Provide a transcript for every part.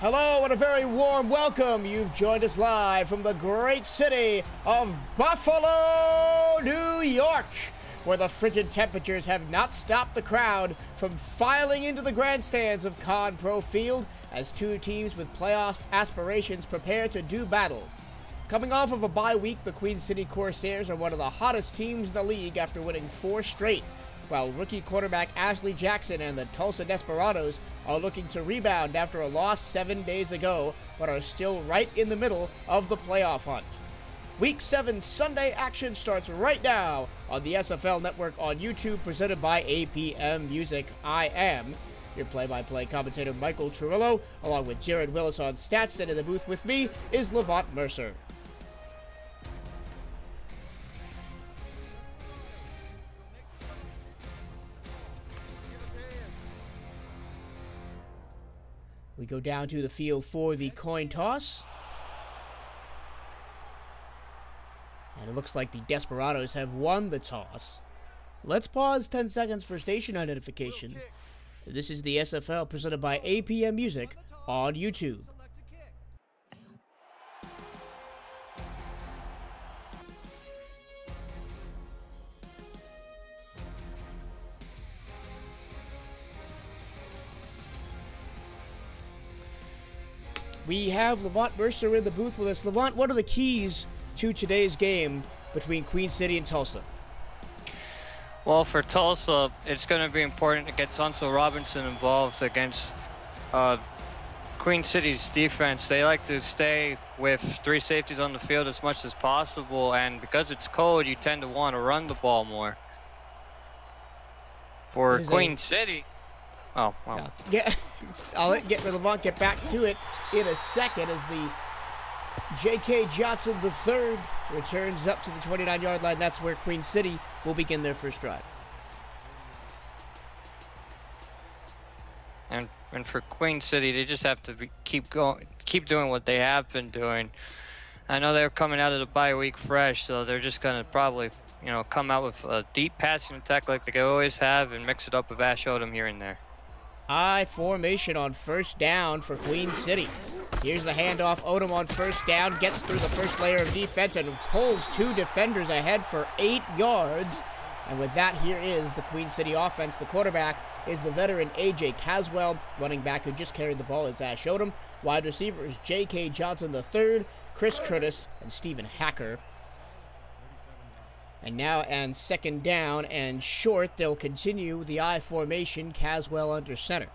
Hello and a very warm welcome. You've joined us live from the great city of Buffalo, New York, where the frigid temperatures have not stopped the crowd from filing into the grandstands of Con Pro Field as two teams with playoff aspirations prepare to do battle. Coming off of a bye week, the Queen City Corsairs are one of the hottest teams in the league after winning 4 straight, while rookie quarterback Ashley Jackson and the Tulsa Desperados are looking to rebound after a loss 7 days ago, but are still right in the middle of the playoff hunt. Week 7 Sunday action starts right now on the SFL Network on YouTube, presented by APM Music. I am your play-by-play commentator, Michael Truillo, along with Jared Willis on stats, and in the booth with me is Levant Mercer. We go down to the field for the coin toss. And it looks like the Desperados have won the toss. Let's pause 10 seconds for station identification. This is the SFL presented by APM Music on YouTube. We have Levant Mercer in the booth with us. Levant, what are the keys to today's game between Queen City and Tulsa? Well, for Tulsa, it's going to be important to get Sunsil Robinson involved against Queen City's defense. They like to stay with 3 safeties on the field as much as possible, and because it's cold, you tend to want to run the ball more. For Queen City... Oh, well. Yeah, I'll let Levant get back to it in a second as the J.K. Johnson III returns up to the 29-yard line. That's where Queen City will begin their first drive. And for Queen City, they just have to keep doing what they have been doing. I know they're coming out of the bye week fresh, so they're just going to probably, come out with a deep passing attack like they always have and mix it up with Ash Odom here and there. I formation on first down for Queen City. Here's the handoff. Odom on first down, gets through the first layer of defense and pulls 2 defenders ahead for 8 yards. And with that, here is the Queen City offense. The quarterback is the veteran A.J. Caswell. Running back who just carried the ball is Ash Odom. Wide receivers J.K. Johnson III, Chris Curtis, and Stephen Hacker. And now, and second down and short, they'll continue the I formation, Caswell under center.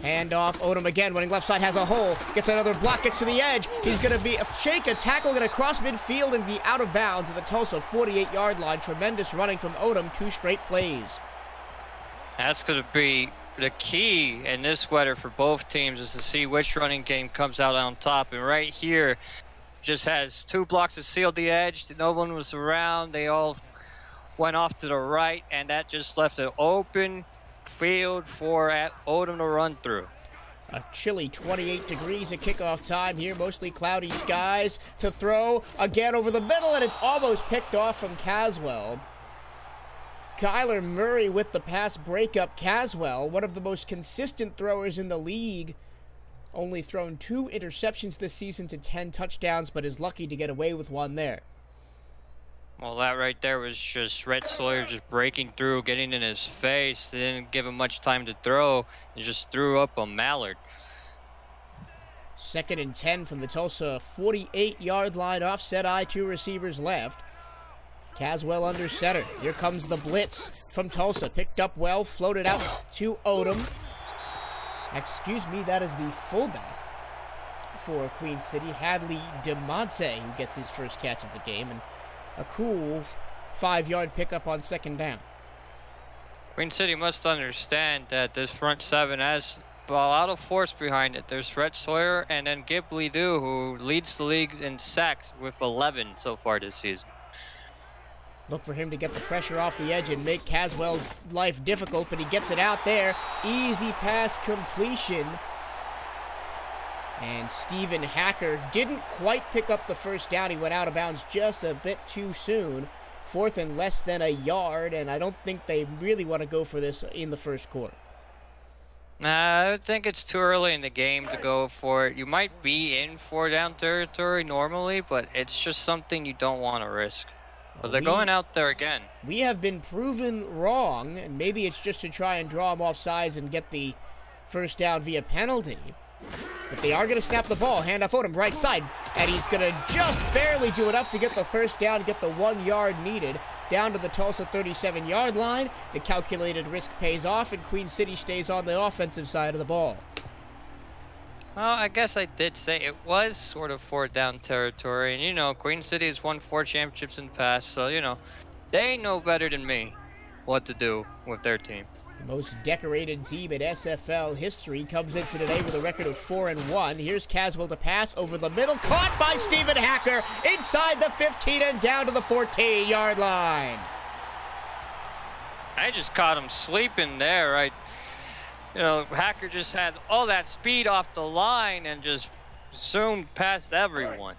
Handoff, Odom again, running left side, has a hole, gets another block, gets to the edge. He's going to be a tackle, going to cross midfield and be out of bounds at the Tulsa 48-yard line. Tremendous running from Odom, 2 straight plays. That's going to be the key in this weather for both teams, is to see which running game comes out on top. And right here, just has 2 blocks to seal the edge. No one was around. They all went off to the right, and that just left an open field for Odom to run through. A chilly 28 degrees at kickoff time here. Mostly cloudy skies. To throw again over the middle, and it's almost picked off from Caswell. Kyler Murray with the pass breakup. Caswell, one of the most consistent throwers in the league, only thrown 2 interceptions this season to 10 touchdowns, but is lucky to get away with 1 there. Well, that right there was just Rhett Sawyer just breaking through, getting in his face. They didn't give him much time to throw. He just threw up a mallard. 2nd and 10 from the Tulsa 48-yard line, offset I, 2 receivers left. Caswell under center. Here comes the blitz from Tulsa. Picked up well, floated out to Odom. Excuse me, that is the fullback for Queen City, Hadley DeMonte, who gets his first catch of the game, and a cool 5-yard pickup on second down. Queen City must understand that this front 7 has a lot of force behind it. There's Rhett Sawyer and then Ghibli Du, who leads the league in sacks with 11 so far this season. Look for him to get the pressure off the edge and make Caswell's life difficult, but he gets it out there. Easy pass completion. And Stephen Hacker didn't quite pick up the first down. He went out of bounds just a bit too soon 4th and less than a yard, and I don't think they really want to go for this in the first quarter. Nah, I think it's too early in the game to go for it. You might be in 4-down territory normally, but it's just something you don't want to risk. But they're going out there again. We have been proven wrong, and maybe it's just to try and draw them off sides and get the first down via penalty. But they are going to snap the ball. Handoff Odom, right side. And he's going to just barely do enough to get the first down, get the 1 yard needed. Down to the Tulsa 37-yard line. The calculated risk pays off, and Queen City stays on the offensive side of the ball. Well, I guess I did say it was sort of 4-down territory. And, you know, Queen City has won 4 championships in the past. So, you know, they know better than me what to do with their team. The most decorated team in SFL history comes into today with a record of 4-1. Here's Caswell to pass over the middle. Caught by Stephen Hacker inside the 15 and down to the 14-yard line. I just caught him sleeping there. You know, Hacker just had all that speed off the line and just zoomed past everyone.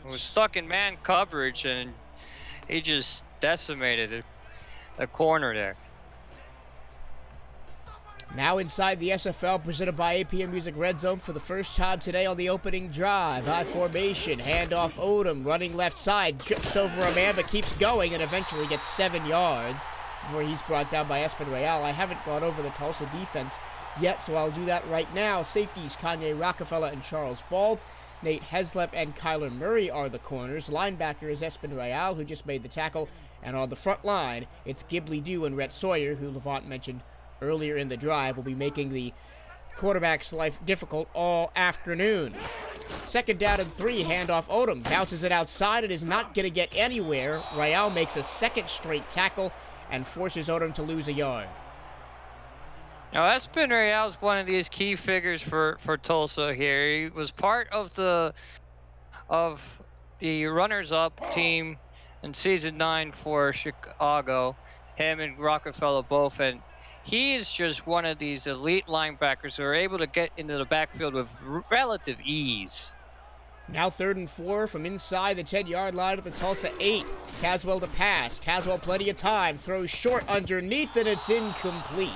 He was stuck in man coverage, and he just decimated the corner there. Now inside the SFL, presented by APM Music Red Zone for the first time today on the opening drive. High formation, handoff Odom, running left side, trips over a man but keeps going and eventually gets 7 yards before he's brought down by Espen Real. I haven't gone over the Tulsa defense yet, so I'll do that right now. Safeties, Kanye Rockefeller and Charles Ball. Nate Heslep and Kyler Murray are the corners. Linebacker is Espen Real, who just made the tackle. And on the front line, it's Ghibli Dew and Rhett Sawyer, who Levant mentioned earlier in the drive, will be making the quarterback's life difficult all afternoon. 2nd down and 3, handoff Odom. Bounces it outside. It is not going to get anywhere. Real makes a 2nd straight tackle and forces Odom to lose a yard. Now, Espen Real is one of these key figures for Tulsa here. He was part of the runners-up team in Season 9 for Chicago. Him and Rockefeller both, and he is just one of these elite linebackers who are able to get into the backfield with relative ease. Now 3rd and 4 from inside the 10-yard line at the Tulsa 8. Caswell to pass. Caswell plenty of time. Throws short underneath, and it's incomplete.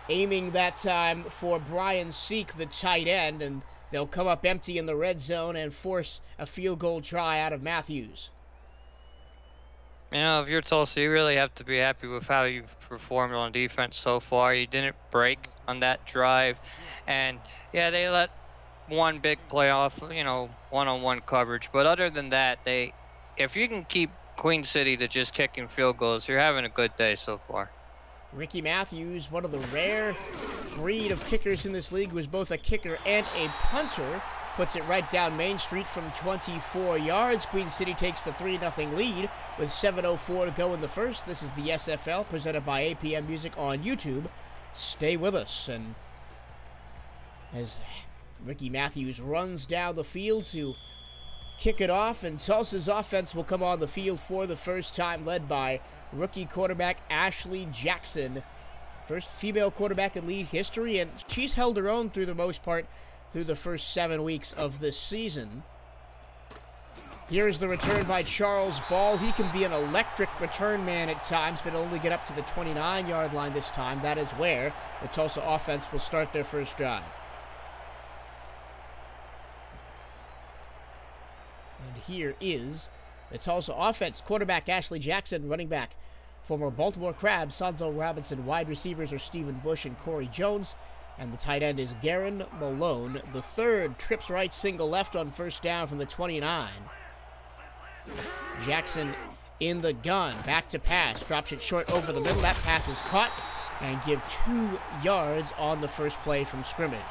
Aiming that time for Brian Seek, the tight end, and they'll come up empty in the red zone and force a field goal try out of Matthews. You know, if you're Tulsa, you really have to be happy with how you've performed on defense so far. You didn't break on that drive. And, yeah, they let one big play off, you know, one-on-one coverage. But other than that, if you can keep Queen City to just kicking field goals, you're having a good day so far. Ricky Matthews, one of the rare breed of kickers in this league, was both a kicker and a punter. Puts it right down Main Street from 24 yards. Queen City takes the 3-0 lead with 7:04 to go in the first. This is the SFL presented by APM Music on YouTube. Stay with us. And as Ricky Matthews runs down the field to kick it off, and Tulsa's offense will come on the field for the first time, led by rookie quarterback Ashley Jackson. First female quarterback in league history, and she's held her own through the most part through the first 7 weeks of this season. Here's the return by Charles Ball. He can be an electric return man at times, but only get up to the 29-yard line this time. That is where the Tulsa offense will start their first drive. And here is the Tulsa offense. Quarterback Ashley Jackson, running back former Baltimore Crabs Sonzo Robinson. Wide receivers are Stephen Bush and Corey Jones. And the tight end is Garen Malone. The 3rd trips right, single left on first down from the 29. Jackson in the gun. Back to pass. Drops it short over the middle. That pass is caught and give 2 yards on the first play from scrimmage.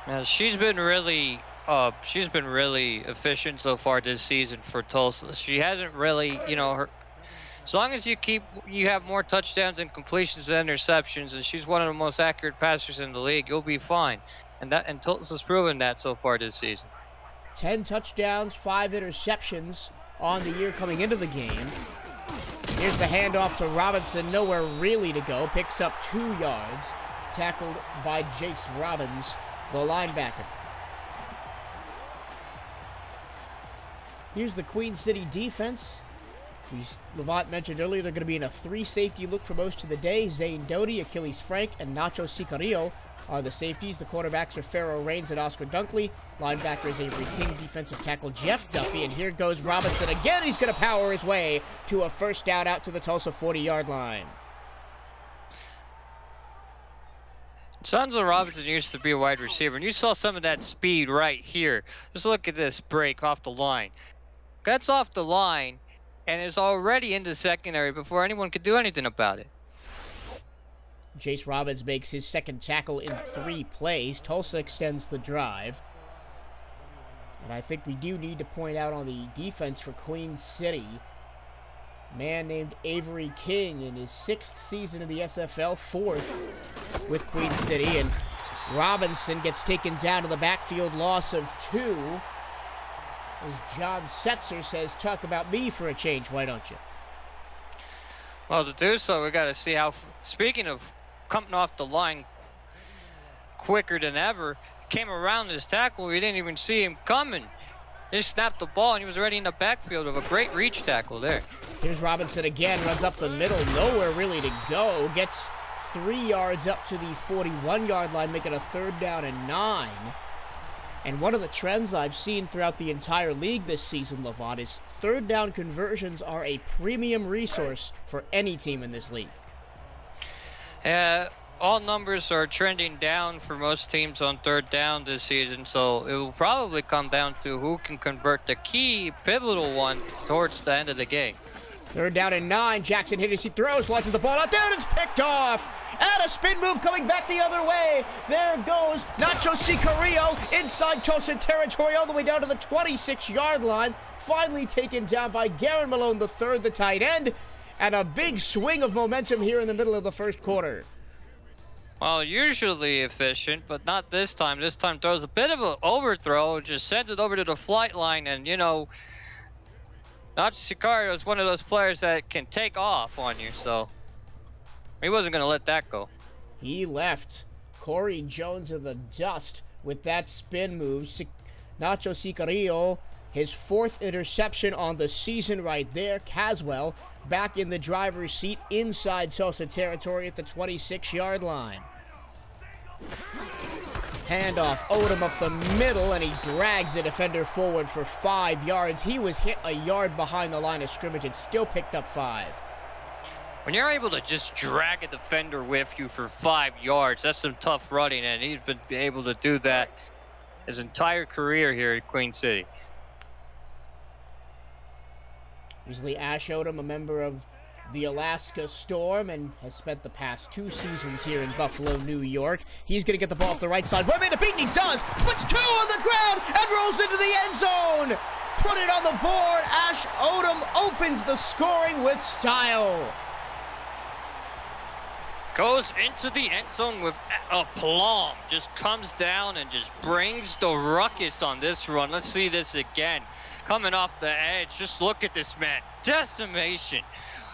Now, she's been really efficient so far this season for Tulsa. She hasn't really, you know, as long as you have more touchdowns and completions than interceptions, and she's one of the most accurate passers in the league, you'll be fine. And Tulsa's proven that so far this season. 10 touchdowns, 5 interceptions on the year coming into the game. Here's the handoff to Robinson, nowhere really to go. Picks up 2 yards, tackled by Jace Robbins, the linebacker. Here's the Queen City defense. As Levant mentioned earlier, they're going to be in a 3-safety look for most of the day. Zane Doty, Achilles Frank, and Nacho Sicario are the safeties. The quarterbacks are Pharaoh Rains and Oscar Dunkley. Linebackers Avery King, defensive tackle Jeff Duffy. And here goes Robinson again. He's going to power his way to a first down out to the Tulsa 40-yard line. Sonzo Robinson used to be a wide receiver, and you saw some of that speed right here. Just look at this break off the line. Gets off the line and is already in the secondary before anyone could do anything about it. Jace Robbins makes his second tackle in 3 plays. Tulsa extends the drive. And I think we do need to point out on the defense for Queen City, a man named Avery King in his 6th season of the SFL, 4th with Queen City. And Robinson gets taken down to the backfield, loss of 2. As John Setzer says, talk about me for a change, why don't you? Well, to do so, we got to see how, speaking of coming off the line quicker than ever, came around his tackle. We didn't even see him coming. He just snapped the ball, and he was already in the backfield with a great reach tackle there. Here's Robinson again, runs up the middle, nowhere really to go. Gets 3 yards up to the 41-yard line, making a 3rd down and 9. And one of the trends I've seen throughout the entire league this season, Levant, is 3rd down conversions are a premium resource for any team in this league. All numbers are trending down for most teams on 3rd down this season, so it will probably come down to who can convert the key pivotal one towards the end of the game. 3rd down and 9. Jackson hit as he throws, launches the ball out there, and it's picked off. And a spin move coming back the other way. There goes Nacho Sicario inside Tulsa territory all the way down to the 26-yard line. Finally taken down by Garen Malone III, the tight end. And a big swing of momentum here in the middle of the first quarter. Well, usually efficient, but not this time. This time throws a bit of an overthrow, just sends it over to the flight line, and, you know, Nacho Sicario is one of those players that can take off on you, so he wasn't going to let that go. He left Corey Jones in the dust with that spin move. Nacho Sicario, his 4th interception on the season right there. Caswell back in the driver's seat inside Tulsa territory at the 26-yard line. Handoff, Odom up the middle, and he drags the defender forward for 5 yards. He was hit a yard behind the line of scrimmage and still picked up 5. When you're able to just drag a defender with you for 5 yards, that's some tough running, and he's been able to do that his entire career here at Queen City. Usually Ash Odom, a member of the Alaska Storm, and has spent the past 2 seasons here in Buffalo, New York. He's going to get the ball off the right side. One man to beat, and he does. Puts 2 on the ground and rolls into the end zone. Put it on the board. Ash Odom opens the scoring with style. Goes into the end zone with aplomb. Just comes down and just brings the ruckus on this run. Let's see this again. Coming off the edge. Just look at this man. Decimation.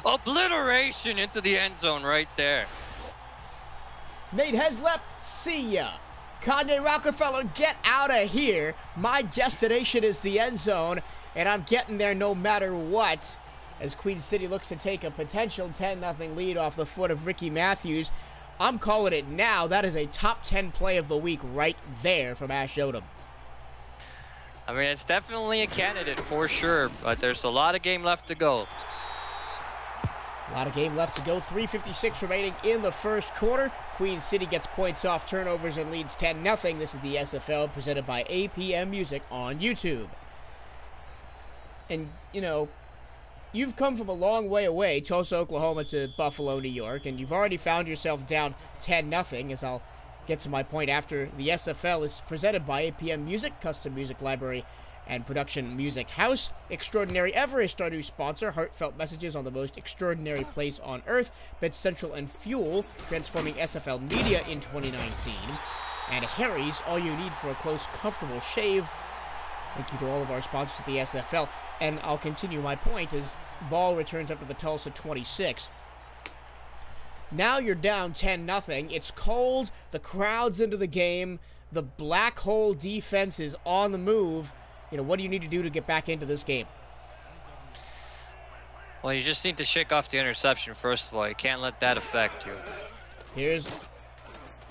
Obliteration into the end zone right there. Nate Heslep, see ya. Kanye Rockefeller, get out of here. My destination is the end zone, and I'm getting there no matter what. As Queen City looks to take a potential 10-0 lead off the foot of Ricky Matthews. I'm calling it now. That is a top 10 play of the week right there from Ash Odom. I mean, it's definitely a candidate for sure, but there's a lot of game left to go. A lot of game left to go. 3:56 remaining in the first quarter. Queen City gets points off turnovers and leads 10-0. This is the SFL presented by APM Music on YouTube. And, you know, you've come from a long way away, Tulsa, Oklahoma to Buffalo, New York, and you've already found yourself down 10-0, as I'll get to my point after. The SFL is presented by APM Music, custom music library and production music house. Extraordinary Everest, our new sponsor. Heartfelt messages on the most extraordinary place on earth. Bet Central and Fuel, transforming SFL media in 2019. And Harry's, all you need for a close, comfortable shave. Thank you to all of our sponsors at the SFL. And I'll continue my point as ball returns up to the Tulsa 26. Now you're down 10-0. It's cold. The crowd's into the game. The black hole defense is on the move. what do you need to do to get back into this game? Well, you just need to shake off the interception, first of all. You can't let that affect you. Here's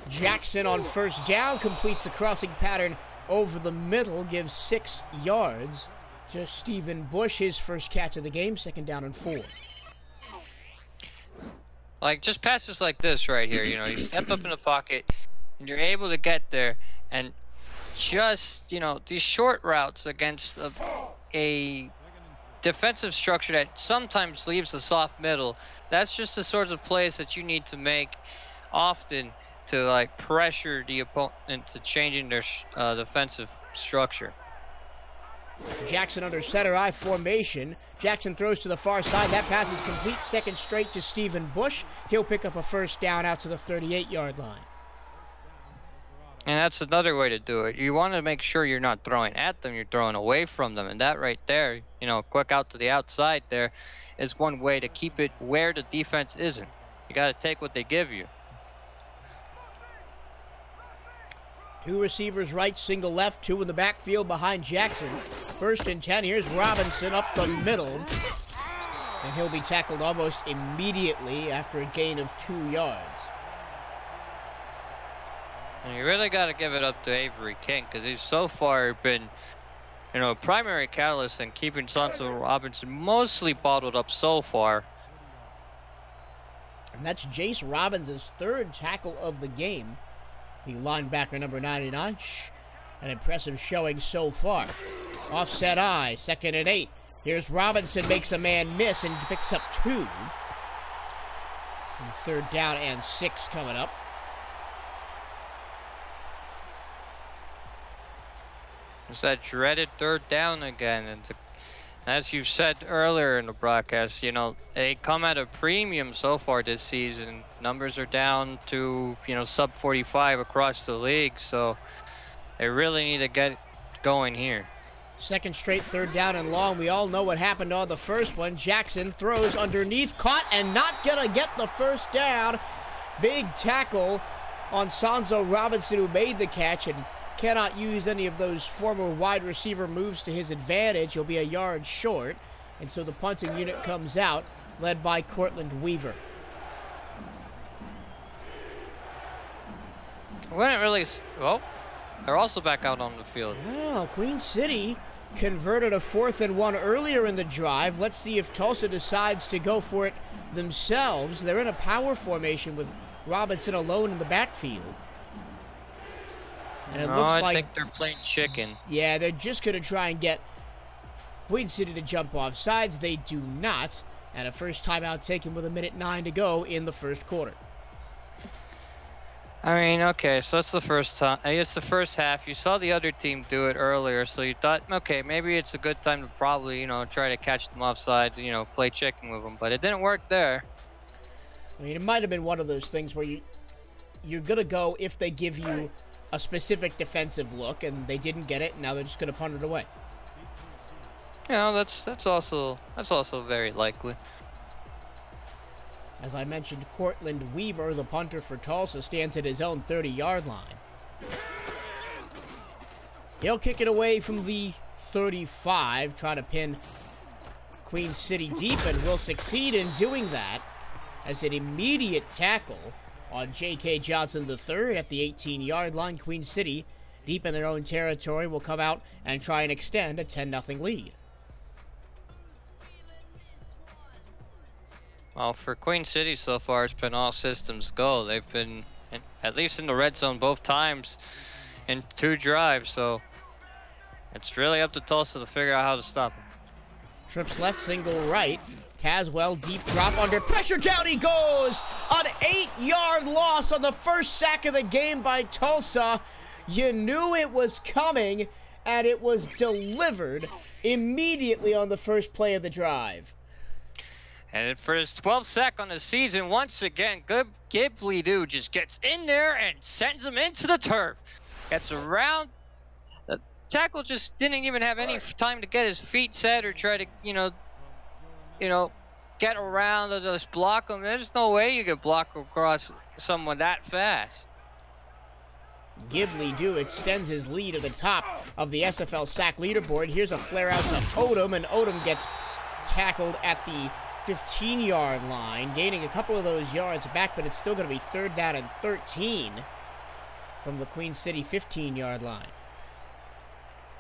Jackson on first down, completes the crossing pattern over the middle, gives 6 yards to Stephen Bush, his first catch of the game, 2nd down and 4. Like, just passes like this right here, you step up in the pocket, and you're able to get there, and just, these short routes against a defensive structure that sometimes leaves a soft middle, that's just the sorts of plays that you need to make often to, like, pressure the opponent into changing their defensive structure. Jackson under center I formation. Jackson throws to the far side. That pass is complete. 2nd straight to Stephen Bush. He'll pick up a first down out to the 38-yard line. And that's another way to do it. You want to make sure you're not throwing at them, you're throwing away from them. And that right there, quick out to the outside there is one way to keep it where the defense isn't. You got to take what they give you. 2 receivers right, single left, 2 in the backfield behind Jackson. 1st and 10. Here's Robinson up the middle. And he'll be tackled almost immediately after a gain of 2 yards. And you really got to give it up to Avery King, because he's so far been, a primary catalyst in keeping Sonso Robinson mostly bottled up so far. And that's Jace Robbins' 3rd tackle of the game. The linebacker number 99. An impressive showing so far. Offset I, 2nd and 8. Here's Robinson, makes a man miss and picks up 2. And 3rd down and 6 coming up. It's that dreaded 3rd down again. And as you've said earlier in the broadcast, they come at a premium so far this season. Numbers are down to, sub 45 across the league. So they really need to get going here. 2nd straight 3rd down and long. We all know what happened on the first one. Jackson throws underneath, caught and not gonna get the first down. Big tackle on Sonso Robinson, who made the catch and cannot use any of those former wide receiver moves to his advantage. He'll be a yard short. And so the punting unit comes out, led by Cortland Weaver. Wouldn't really. Well, they're also back out on the field. Well, Queen City converted a 4th and 1 earlier in the drive. Let's see if Tulsa decides to go for it themselves. They're in a power formation with Robinson alone in the backfield. And it looks like, I think they're playing chicken. Yeah, they're just going to try and get Queen City to jump off sides. They do not. And a first timeout taken with 1:09 to go in the first quarter. I mean, okay, so that's the first time. It's the first half. You saw the other team do it earlier, so you thought, okay, maybe it's a good time to probably, try to catch them off sides, play chicken with them. But it didn't work there. I mean, it might have been one of those things where you're going to go if they give you a specific defensive look, and they didn't get it, and now they're just going to punt it away. That's also very likely. As I mentioned, Cortland Weaver, the punter for Tulsa, stands at his own 30-yard line. He'll kick it away from the 35, try to pin Queen City deep, and will succeed in doing that as an immediate tackle on J.K. Johnson III at the 18-yard line. Queen City, deep in their own territory, will come out and try and extend a 10-0 lead. Well, for Queen City so far, it's been all systems go. They've been, at least in the red zone both times, in 2 drives. So it's really up to Tulsa to figure out how to stop them. Trips left, single right. Caswell, deep drop under pressure, down he goes! An 8-yard loss on the first sack of the game by Tulsa. You knew it was coming, and it was delivered immediately on the first play of the drive. And for his 12th sack on the season, once again, Ghibli just gets in there and sends him into the turf. Gets around. The tackle just didn't even have any time to get his feet set or try to, get around or just block him. There's no way you could block across someone that fast. Ghibli Do extends his lead at the top of the SFL sack leaderboard. Here's a flare out to Odom, and Odom gets tackled at the 15-yard line, gaining a couple of those yards back, but it's still going to be 3rd down and 13 from the Queen City 15-yard line.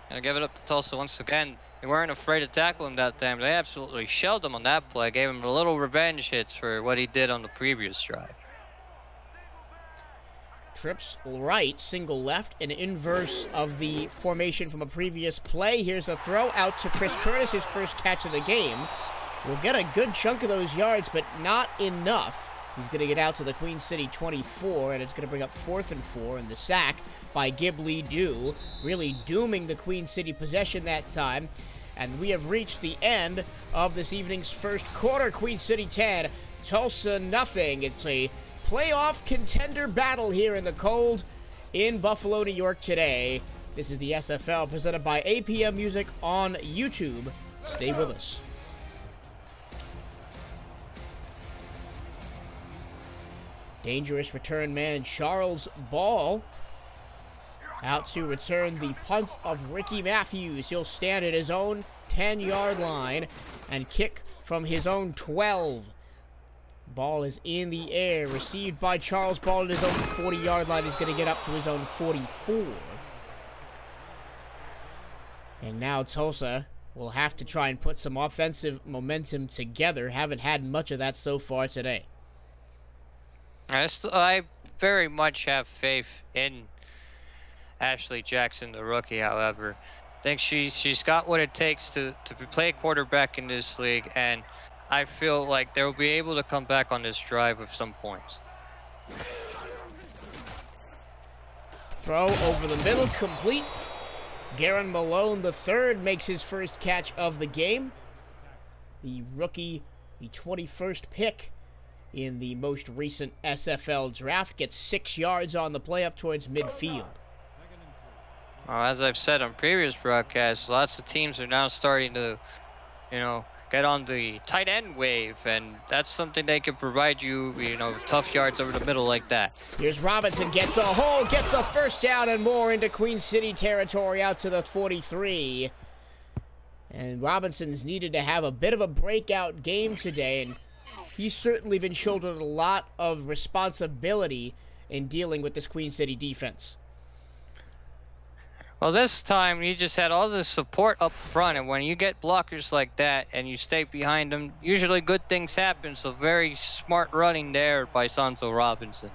Gonna give it up to Tulsa once again. They weren't afraid to tackle him that time. They absolutely shelled him on that play. Gave him a little revenge hits for what he did on the previous drive. Trips right, single left, an inverse of the formation from a previous play. Here's a throw out to Chris Curtis, his first catch of the game. Will get a good chunk of those yards, but not enough. He's going to get out to the Queen City 24, and it's going to bring up 4th and 4, and the sack by Ghibli Do, really dooming the Queen City possession that time. And we have reached the end of this evening's first quarter. Queen City 10, Tulsa nothing. It's a playoff contender battle here in the cold in Buffalo, New York today. This is the SFL presented by APM Music on YouTube. Stay with us. Dangerous return man Charles Ball out to return the punt of Ricky Matthews. He'll stand at his own 10-yard line and kick from his own 12. Ball is in the air, received by Charles Ball at his own 40-yard line. He's going to get up to his own 44. And now Tulsa will have to try and put some offensive momentum together. Haven't had much of that so far today. I very much have faith in Ashley Jackson, the rookie, however. I think she's got what it takes to play quarterback in this league, and I feel like they'll be able to come back on this drive with some points. Throw over the middle, complete. Garen Malone III makes his first catch of the game. The rookie, the 21st pick in the most recent SFL draft, gets 6 yards on the play up towards midfield. Well, as I've said on previous broadcasts, lots of teams are now starting to, get on the tight end wave, and that's something they can provide you, tough yards over the middle like that. Here's Robinson, gets a hole, gets a first down and more into Queen City territory out to the 43. And Robinson's needed to have a bit of a breakout game today, and he's certainly been shouldered a lot of responsibility in dealing with this Queen City defense. Well, this time he just had all the support up front, and when you get blockers like that and you stay behind them, usually good things happen. So very smart running there by Sanzo Robinson.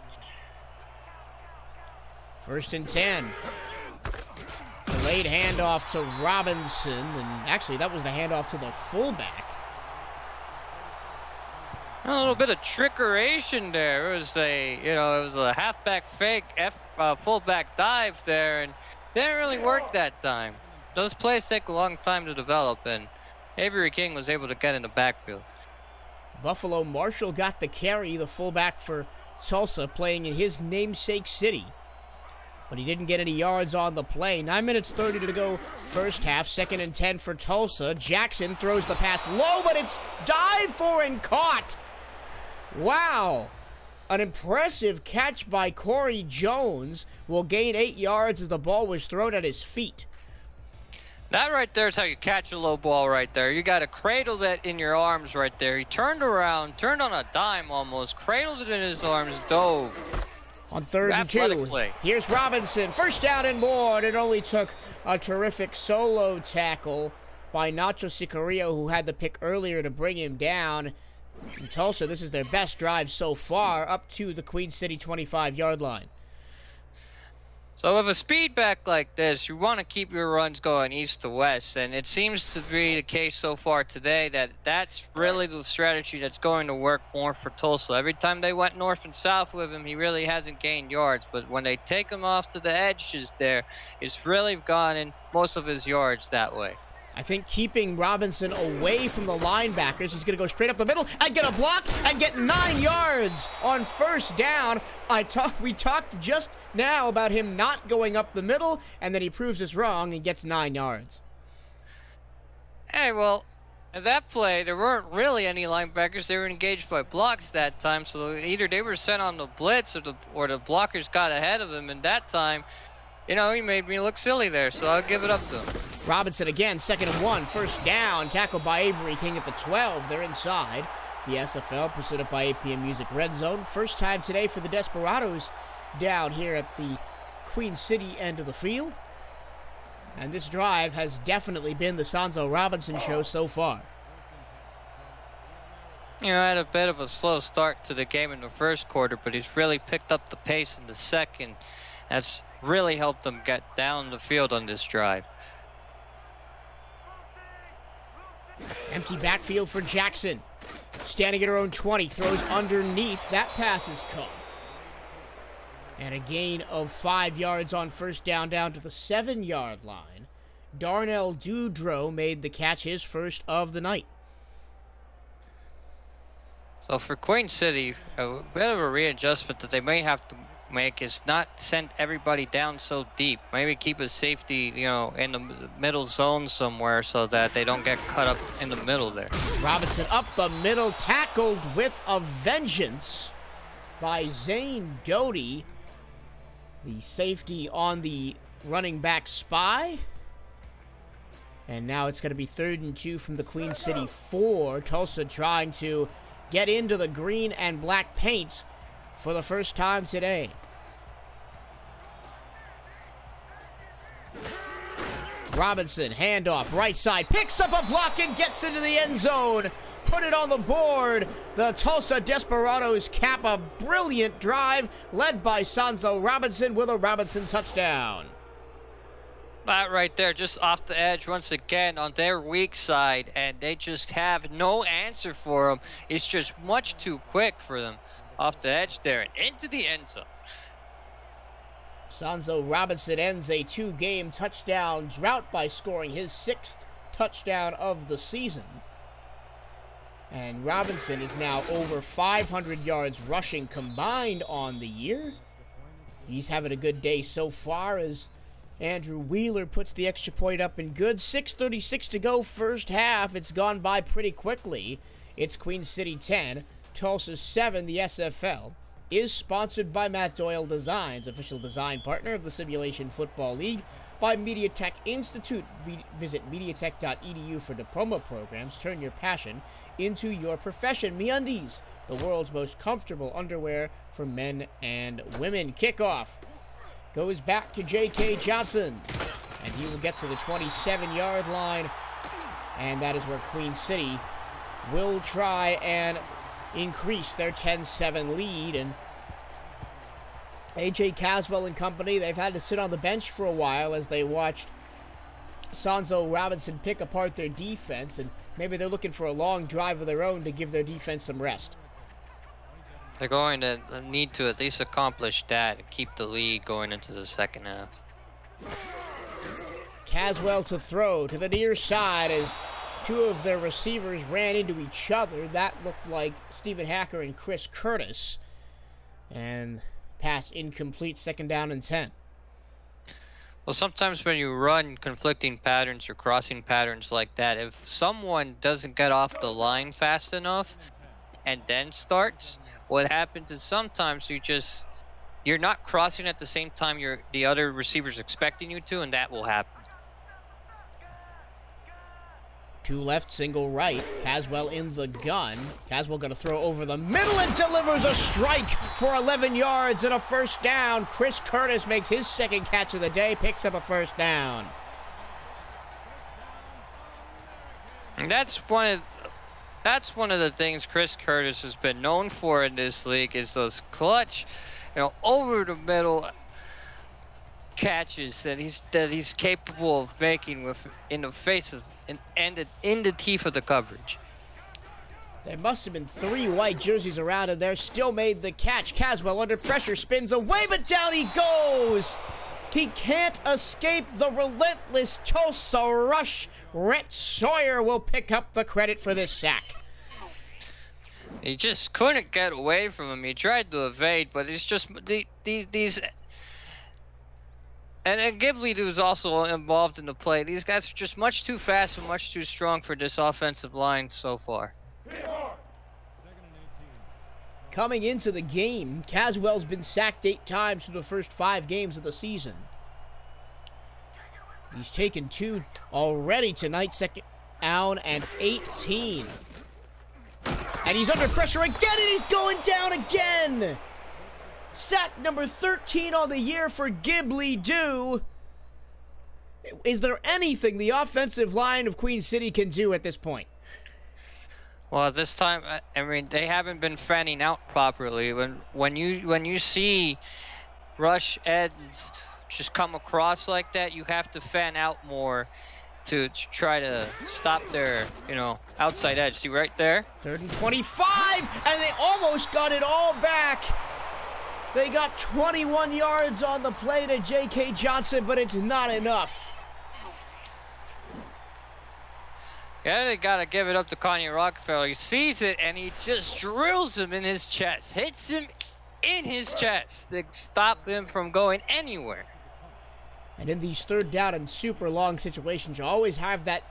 1st and 10. Delayed handoff to Robinson, and actually that was the handoff to the fullback. A little bit of trickeration there. It was a halfback fake, fullback dive there, and didn't really work that time. Those plays take a long time to develop, and Avery King was able to get in the backfield. Buffalo Marshall got the carry, the fullback for Tulsa, playing in his namesake city. But he didn't get any yards on the play. 9 minutes 30 to go first half. 2nd and 10 for Tulsa. Jackson throws the pass low, but it's dived for and caught. Wow. An impressive catch by Corey Jones. Will gain 8 yards as the ball was thrown at his feet. That right there is how you catch a low ball right there. You got to cradle that in your arms right there. He turned around, turned on a dime almost, cradled it in his arms, dove. On 3rd and 2, play. Here's Robinson. First down and more. It only took a terrific solo tackle by Nacho Sicario, who had the pick earlier, to bring him down. In Tulsa, this is their best drive so far, up to the Queen City 25-yard line. So with a speed back like this, you want to keep your runs going east to west, and it seems to be the case so far today that that's really the strategy that's going to work more for Tulsa. Every time they went north and south with him, he really hasn't gained yards, but when they take him off to the edges there, he's really gone in most of his yards that way. I think keeping Robinson away from the linebackers, he's going to go straight up the middle and get a block and get 9 yards on first down. We talked just now about him not going up the middle, and then he proves us wrong and gets 9 yards. Hey, well, At that play, there weren't really any linebackers. They were engaged by blocks that time, so either they were sent on the blitz or the blockers got ahead of him. And that time, you know, he made me look silly there, so I'll give it up to him. Robinson again, 2nd and 1, first down, tackled by Avery King at the 12. They're inside. The SFL presented by APM Music Red Zone. First time today for the Desperados down here at the Queen City end of the field. And this drive has definitely been the Sanzo Robinson show so far. You know, I had a bit of a slow start to the game in the first quarter, but he's really picked up the pace in the second. That's really helped them get down the field on this drive. Empty backfield for Jackson. Standing at her own 20, throws underneath. That pass is caught. And a gain of 5 yards on first down to the 7-yard line. Darnell Dudrow made the catch, his first of the night. So for Queen City, a bit of a readjustment that they may have to make is not send everybody down so deep. Maybe keep a safety, you know, in the middle zone somewhere so that they don't get cut up in the middle there. Robinson up the middle, tackled with a vengeance by Zane Doty. The safety on the running back spy. And now it's going to be 3rd and 2 from the Queen City 4. Tulsa trying to get into the green and black paint for the first time today. Robinson, handoff, right side, picks up a block and gets into the end zone. Put it on the board. The Tulsa Desperados cap a brilliant drive led by Sanzo Robinson with a Robinson touchdown. That right there, just off the edge once again on their weak side, and they just have no answer for him. It's just much too quick for them. Off the edge there and into the end zone. Sanzo Robinson ends a 2-game touchdown drought by scoring his 6th touchdown of the season. And Robinson is now over 500 yards rushing combined on the year. He's having a good day so far as Andrew Wheeler puts the extra point up and good. 6:36 to go first half. It's gone by pretty quickly. It's Queen City 10, Tulsa 7. The SFL is sponsored by Matt Doyle Designs, official design partner of the Simulation Football League, by MediaTek Institute. Visit mediatek.edu for diploma programs. Turn your passion into your profession. MeUndies, the world's most comfortable underwear for men and women. Kickoff goes back to J.K. Johnson, and he will get to the 27-yard line, and that is where Queen City will try and increase their 10-7 lead. And A.J. Caswell and company, they've had to sit on the bench for a while as they watched Sanzo Robinson pick apart their defense, and maybe they're looking for a long drive of their own to give their defense some rest. They're going to need to at least accomplish that and keep the lead going into the second half. Caswell to throw to the near side as two of their receivers ran into each other. That looked like Stephen Hacker and Chris Curtis. And pass incomplete, 2nd down and 10. Well, sometimes when you run conflicting patterns or crossing patterns like that, if someone doesn't get off the line fast enough and then starts, what happens is sometimes you're not crossing at the same time the other receiver's expecting you to, and that will happen. 2 left, single right. Caswell in the gun. Caswell going to throw over the middle and delivers a strike for 11 yards and a first down. Chris Curtis makes his 2nd catch of the day, picks up a first down. And that's one of the things Chris Curtis has been known for in this league, is those clutch, over the middle catches that he's capable of making in the face of and in the teeth of the coverage. There must have been 3 white jerseys around, and there still made the catch. Caswell under pressure spins away, but down he goes. He can't escape the relentless Tulsa rush. Rhett Sawyer will pick up the credit for this sack. He just couldn't get away from him. He tried to evade, but it's just these And Ghibli was also involved in the play. These guys are just much too fast and much too strong for this offensive line so far. Coming into the game, Caswell's been sacked 8 times through the first 5 games of the season. He's taken 2 already tonight, 2nd down and 18. And he's under pressure again, and he's going down again! Sack number 13 on the year for Ghibli Doo. Is there anything the offensive line of Queen City can do at this point? Well, this time, I mean, they haven't been fanning out properly. When you see rush ends just come across like that, you have to fan out more to try to stop their, outside edge. See right there? 3rd and 25, and they almost got it all back. They got 21 yards on the play to J.K. Johnson, but it's not enough. Yeah, they got to give it up to Kanye Rockefeller. He sees it, and he just drills him in his chest. Hits him in his chest to stop him from going anywhere. And in these 3rd down and super long situations, you always have that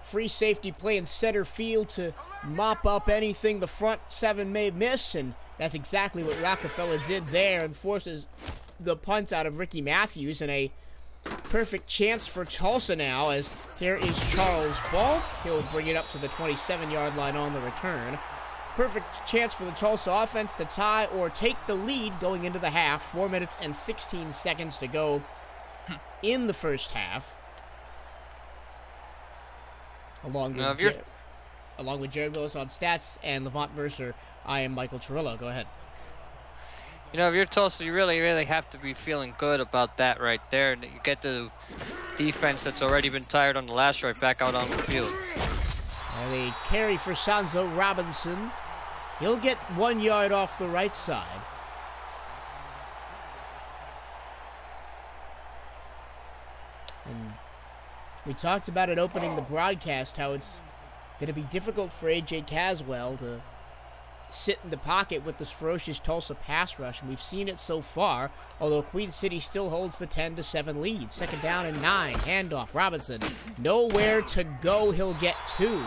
free safety play in center field to mop up anything the front 7 may miss, and that's exactly what Rockefeller did there and forces the punt out of Ricky Matthews, and a perfect chance for Tulsa now, as here is Charles Ball. He'll bring it up to the 27-yard line on the return. Perfect chance for the Tulsa offense to tie or take the lead going into the half. 4 minutes and 16 seconds to go in the first half. Along with Jared Willis on stats and Levant Mercer, I am Michael Cirillo. Go ahead. If you're Tulsa, you really, really have to be feeling good about that right there. You get the defense that's already been tired on the last drive back out on the field. And a carry for Sanzo Robinson. He'll get 1 yard off the right side. And we talked about it opening the broadcast, how it's going to be difficult for A.J. Caswell to sit in the pocket with this ferocious Tulsa pass rush, and we've seen it so far, although Queen City still holds the 10-7 lead. 2nd down and 9, handoff, Robinson, nowhere to go. He'll get 2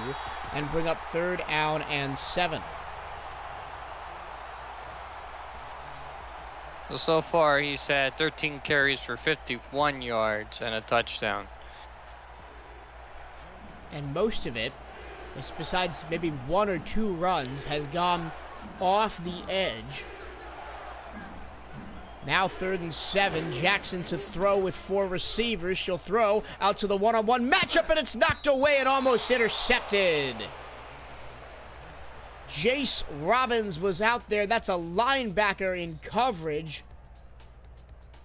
and bring up 3rd down and 7. So far, he's had 13 carries for 51 yards and a touchdown. And most of it, besides maybe 1 or 2 runs, has gone off the edge. Now 3rd and 7. Jackson to throw with 4 receivers. She'll throw out to the one-on-one matchup, and it's knocked away and almost intercepted. Jace Robbins was out there. That's a linebacker in coverage.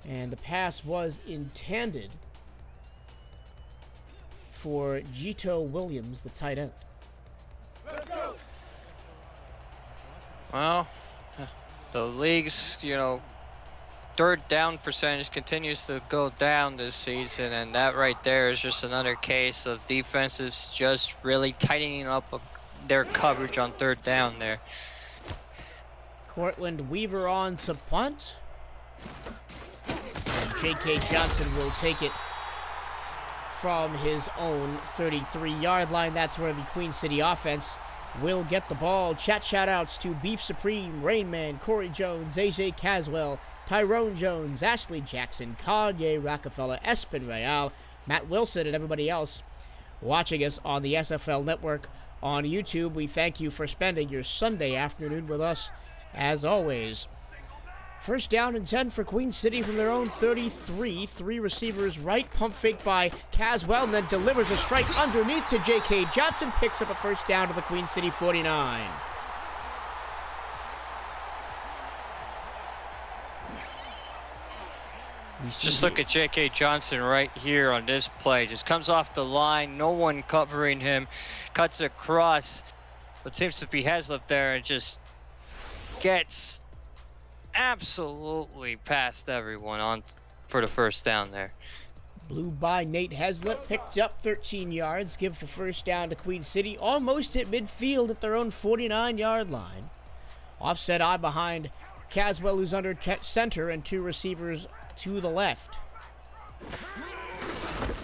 And the pass was intended for Gito Williams, the tight end. Well, the league's, 3rd down percentage continues to go down this season, and that right there is just another case of defenses just really tightening up their coverage on 3rd down there. Cortland Weaver on to punt. And J.K. Johnson will take it from his own 33-yard line. That's where the Queen City offense will get the ball. Shout-outs to Beef Supreme, Rainman, Corey Jones, AJ Caswell, Tyrone Jones, Ashley Jackson, Kanye Rockefeller, Espen Real, Matt Wilson, and everybody else watching us on the SFL Network on YouTube. We thank you for spending your Sunday afternoon with us, as always. 1st down and 10 for Queen City from their own 33. 3 receivers right. Pump fake by Caswell, and then delivers a strike underneath to J.K. Johnson. Picks up a 1st down to the Queen City 49. Just look at J.K. Johnson right here on this play. Just comes off the line. No one covering him. Cuts across what seems to be Heslip there and just gets absolutely past everyone on for the 1st down there. Blue by Nate Heslip, picked up 13 yards, give the 1st down to Queen City, almost hit midfield at their own 49-yard line. Offset eye behind Caswell, who's under center, and 2 receivers to the left.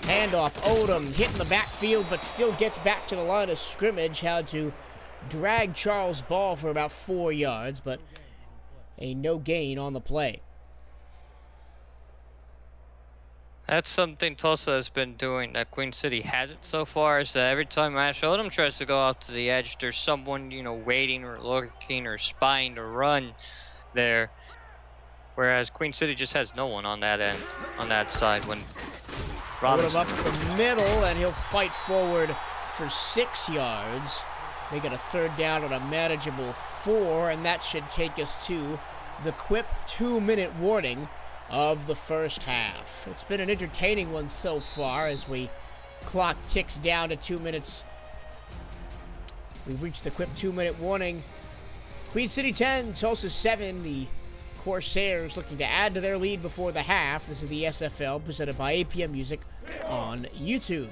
Handoff, Odom hitting the backfield, but still gets back to the line of scrimmage. Had to drag Charles Ball for about 4 yards, but a no gain on the play. That's something Tulsa has been doing that Queen City hasn't so far, is that every time Ash Odom tries to go out to the edge, there's someone, you know, waiting or looking or spying to run there. Whereas Queen City just has no one on that end, on that side. When Robinson Odom up the middle, and he'll fight forward for 6 yards. Make it a 3rd down and a manageable 4, and that should take us to the Quip 2-minute warning of the first half. It's been an entertaining one so far as we clock ticks down to 2 minutes. We've reached the Quip 2-minute warning. Queen City 10, Tulsa 7. The Corsairs looking to add to their lead before the half. This is the SFL presented by APM Music on YouTube.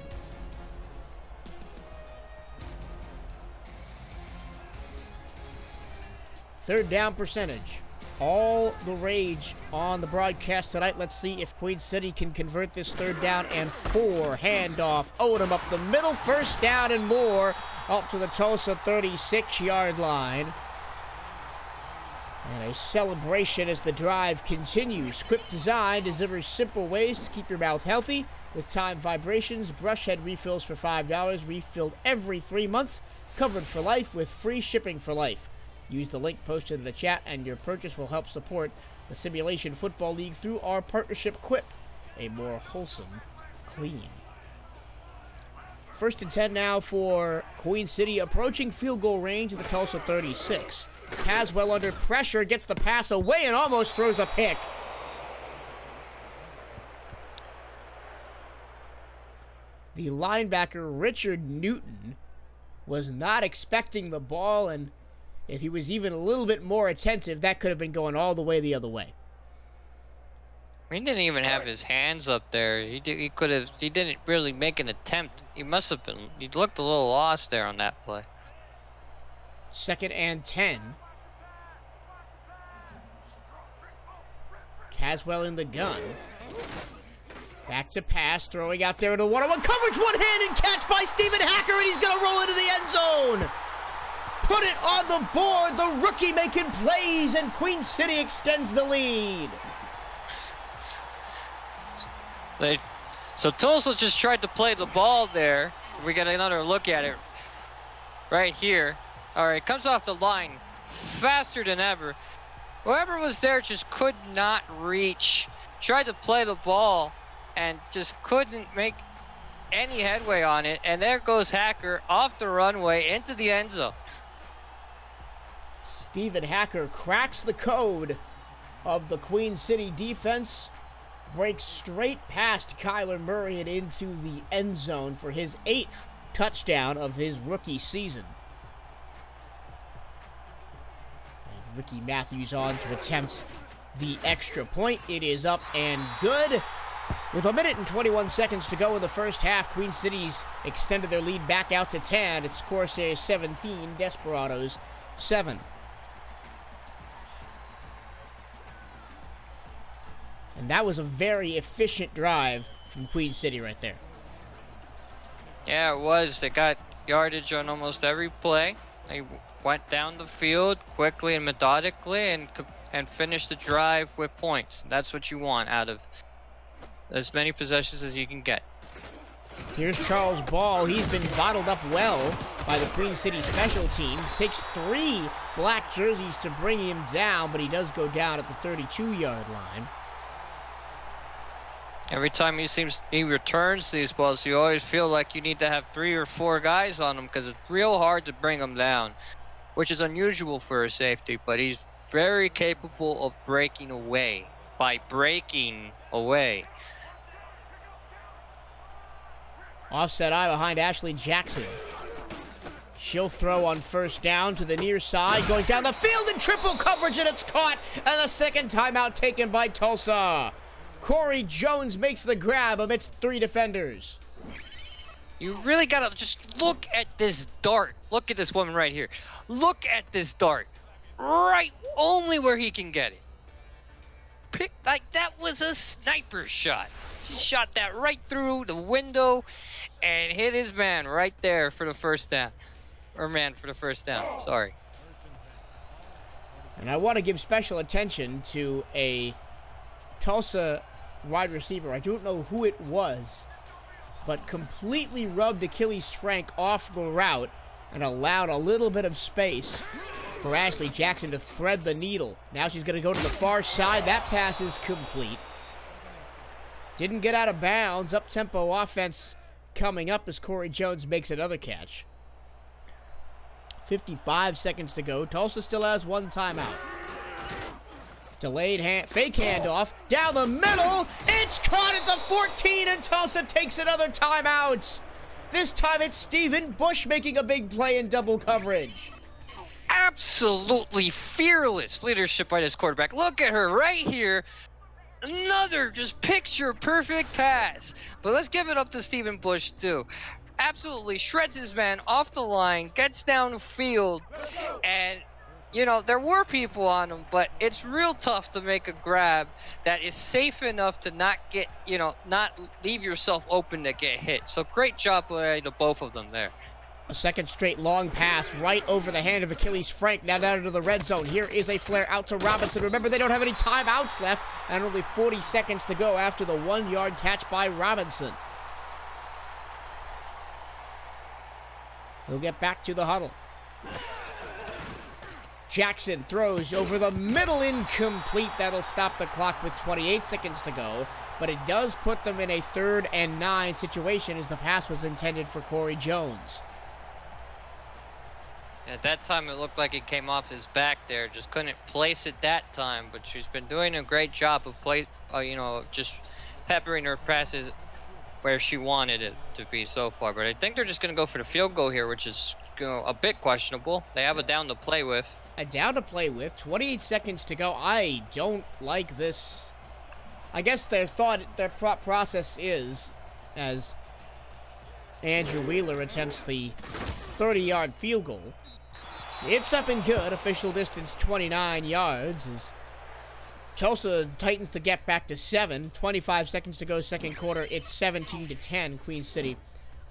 Third down percentage. All the rage on the broadcast tonight. Let's see if Queen City can convert this 3rd down and 4. Handoff. Odom up the middle. 1st down and more. Up to the Tulsa 36-yard line. And a celebration as the drive continues. Quip Design delivers simple ways to keep your mouth healthy. With time vibrations, brush head refills for $5. Refilled every 3 months. Covered for life with free shipping for life. Use the link posted in the chat and your purchase will help support the Simulation Football League through our partnership Quip, a more wholesome clean. 1st and 10 now for Queen City, approaching field goal range of the Tulsa 36. Caswell under pressure, gets the pass away and almost throws a pick. The linebacker Richard Newton was not expecting the ball, and if he was even a little bit more attentive, that could have been going all the way the other way. He didn't even have his hands up there. He didn't really make an attempt. He looked a little lost there on that play. 2nd and 10. Caswell in the gun. Back to pass, throwing out there into one-on-one coverage, one-handed catch by Stephen Hacker, and he's going to roll into the end zone. Put it on the board, the rookie making plays, and Queen City extends the lead. So Tulsa just tried to play the ball there. We got another look at it right here. All right, comes off the line faster than ever. Whoever was there just could not reach. Tried to play the ball and just couldn't make any headway on it. And there goes Hacker off the runway into the end zone. Stephen Hacker cracks the code of the Queen City defense, breaks straight past Kyler Murray and into the end zone for his 8th touchdown of his rookie season. And Ricky Matthews on to attempt the extra point. It is up and good. With 1 minute and 21 seconds to go in the first half, Queen City's extended their lead back out to 10. It's Corsairs 17, Desperados 7. And that was a very efficient drive from Queen City right there. Yeah, it was. They got yardage on almost every play. They went down the field quickly and methodically and finished the drive with points. That's what you want out of as many possessions as you can get. Here's Charles Ball. He's been bottled up well by the Queen City special teams. Takes 3 black jerseys to bring him down, but he does go down at the 32-yard line. Every time he returns these balls, you always feel like you need to have 3 or 4 guys on him because it's real hard to bring him down, which is unusual for a safety, but he's very capable of breaking away by breaking away. Offset eye behind Ashley Jackson. She'll throw on first down to the near side, going down the field in triple coverage, and it's caught, and the second timeout taken by Tulsa. Corey Jones makes the grab amidst 3 defenders. You really gotta just look at this dart. Look at this woman right here. Look at this dart. Right, only where he can get it. Like that was a sniper shot. He shot that right through the window and hit his man right there for the first down. Or man for the first down, sorry. And I want to give special attention to a Tulsa wide receiver. I don't know who it was, but completely rubbed Achilles Frank off the route and allowed a little bit of space for Ashley Jackson to thread the needle. Now she's going to go to the far side. That pass is complete. Didn't get out of bounds. Up-tempo offense coming up as Corey Jones makes another catch. 55 seconds to go. Tulsa still has one timeout. Delayed fake handoff. Down the middle. It's caught at the 14, and Tulsa takes another timeout. This time it's Stephen Bush making a big play in double coverage. Absolutely fearless leadership by this quarterback. Look at her right here. Another just picture perfect pass. But let's give it up to Stephen Bush too. Absolutely shreds his man off the line, gets downfield, and you know, there were people on him, but it's real tough to make a grab that is safe enough to not get, you know, not leave yourself open to get hit. So great job by the both of them there. A second straight long pass right over the hand of Achilles Frank, now down into the red zone. Here is a flare out to Robinson. Remember, they don't have any timeouts left, and only 40 seconds to go after the 1-yard catch by Robinson. We'll get back to the huddle. Jackson throws over the middle, incomplete. That'll stop the clock with 28 seconds to go, but it does put them in a 3rd and 9 situation as the pass was intended for Corey Jones. At that time, it looked like it came off his back there. Just couldn't place it that time, but she's been doing a great job of you know, just peppering her passes where she wanted it to be so far. But I think they're just going to go for the field goal here, which is, you know, a bit questionable. They have a down to play with. A down to play with, 28 seconds to go. I don't like this. I guess their process is, as Andrew Wheeler attempts the 30-yard field goal. It's up and good. Official distance 29 yards as Tulsa tightens the gap back to 7. 25 seconds to go, second quarter. It's 17-10, Queen City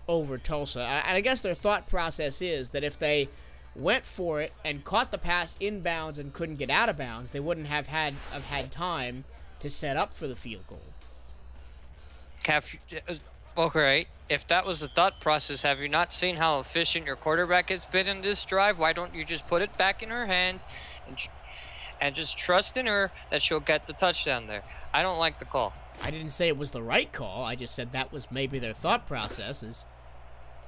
over Tulsa. And I guess their thought process is that if they went for it and caught the pass inbounds and couldn't get out of bounds, they wouldn't have had time to set up for the field goal. Okay, if that was the thought process, have you not seen how efficient your quarterback has been in this drive? Why don't you just put it back in her hands and just trust in her that she'll get the touchdown there? I don't like the call. I didn't say it was the right call. I just said that was maybe their thought process. As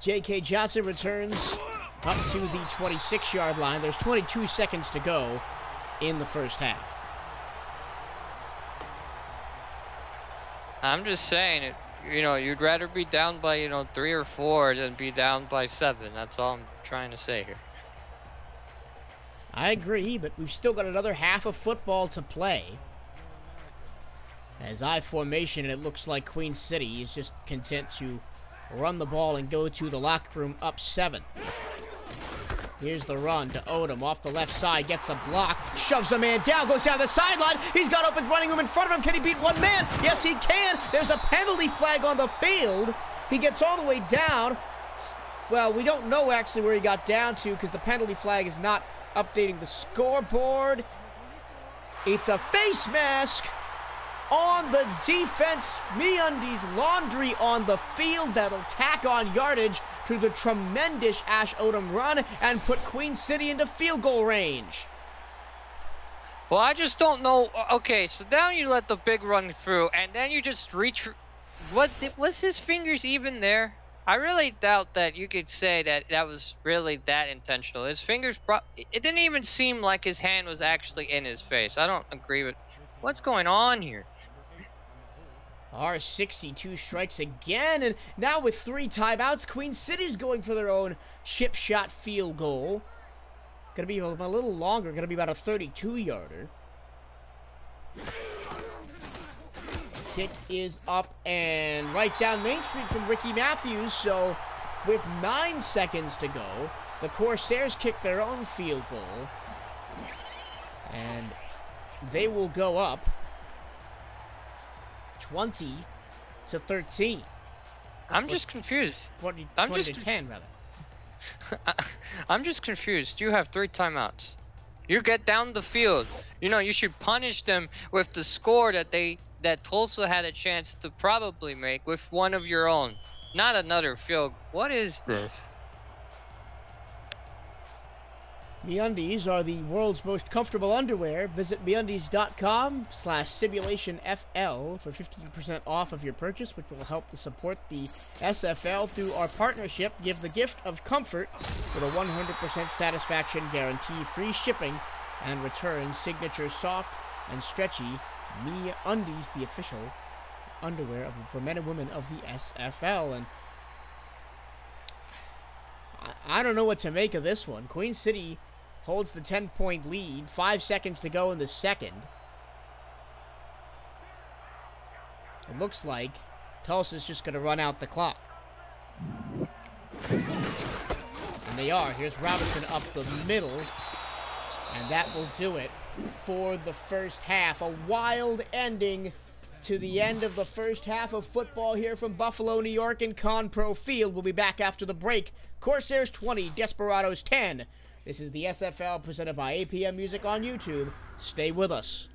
J.K. Johnson returns up to the 26-yard line. There's 22 seconds to go in the first half. I'm just saying it. You know, you'd rather be down by, you know, 3 or 4 than be down by 7. That's all I'm trying to say here. I agree, but we've still got another half of football to play. As I formation, and it looks like Queen City is just content to run the ball and go to the locker room up 7. Here's the run to Odom off the left side, gets a block, shoves a man down, goes down the sideline. He's got open running room in front of him. Can he beat one man? Yes, he can. There's a penalty flag on the field. He gets all the way down. Well, we don't know actually where he got down to because the penalty flag is not updating the scoreboard. It's a face mask on the defense. MeUndies laundry on the field that'll tack on yardage to the tremendous Ash Odom run and put Queen City into field goal range. Well, I just don't know. Okay, so now you let the big run through, and then you just reach. Was his fingers even there? I really doubt that you could say that was really that intentional. His fingers, it didn't even seem like his hand was actually in his face. I don't agree with what's going on here. R62 strikes again, and now with 3 timeouts, Queen City's going for their own chip shot field goal. Gonna be a little longer, gonna be about a 32-yarder. Kick is up and right down Main Street from Ricky Matthews, so with 9 seconds to go, the Corsairs kick their own field goal, and they will go up 20 to 13. I'm just confused. 20 to 10, rather. I'm just confused. You have 3 timeouts. You get down the field. You know, you should punish them with the score that Tulsa had a chance to probably make with one of your own. Not another field. What is this? MeUndies are the world's most comfortable underwear. Visit MeUndies.com/simulationFL for 15% off of your purchase, which will help to support the SFL through our partnership. Give the gift of comfort with a 100% satisfaction guarantee, free shipping and return, signature soft and stretchy. MeUndies, the official underwear for men and women of the SFL. And I don't know what to make of this one. Queen City holds the 10-point lead. 5 seconds to go in the second. It looks like Tulsa's just going to run out the clock. And they are. Here's Robinson up the middle. And that will do it for the first half. A wild ending to the end of the first half of football here from Buffalo, New York and Conpro Field. We'll be back after the break. Corsairs 20, Desperados 10. This is the SFL presented by APM Music on YouTube. Stay with us.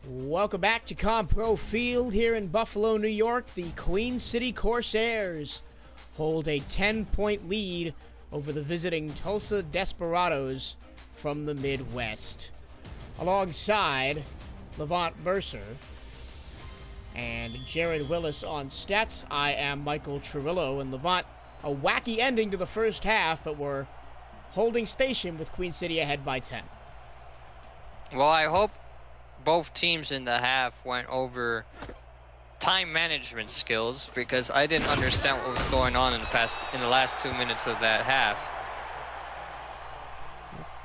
Welcome back to Compro Field here in Buffalo, New York. The Queen City Corsairs hold a 10-point lead over the visiting Tulsa Desperados from the Midwest. Alongside Levant Mercer and Jared Willis on stats, I am Michael Cirillo. And Levant, a wacky ending to the first half, but we're holding station with Queen City ahead by 10. Well, I hope both teams in the half went over time management skills, because I didn't understand what was going on in the last 2 minutes of that half.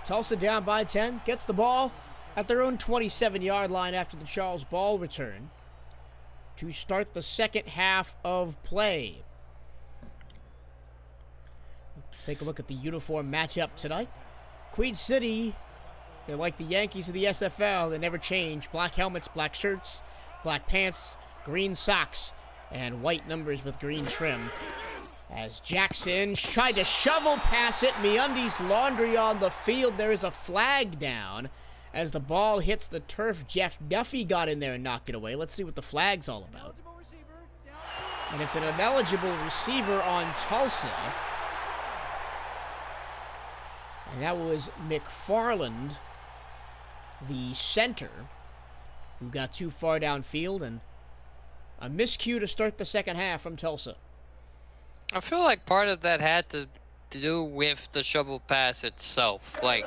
Tulsa down by 10, gets the ball at their own 27-yard line after the Charles Ball return to start the second half of play. Let's take a look at the uniform matchup tonight. Queen City, they're like the Yankees of the SFL. They never change. Black helmets, black shirts, black pants, green socks, and white numbers with green trim. As Jackson tried to shovel pass it, MeUndies laundry on the field. There is a flag down as the ball hits the turf. Jeff Duffy got in there and knocked it away. Let's see what the flag's all about. And it's an ineligible receiver on Tulsa. And that was McFarland, the center, who got too far downfield, and a miscue to start the second half from Tulsa. I feel like part of that had to do with the shovel pass itself. Like,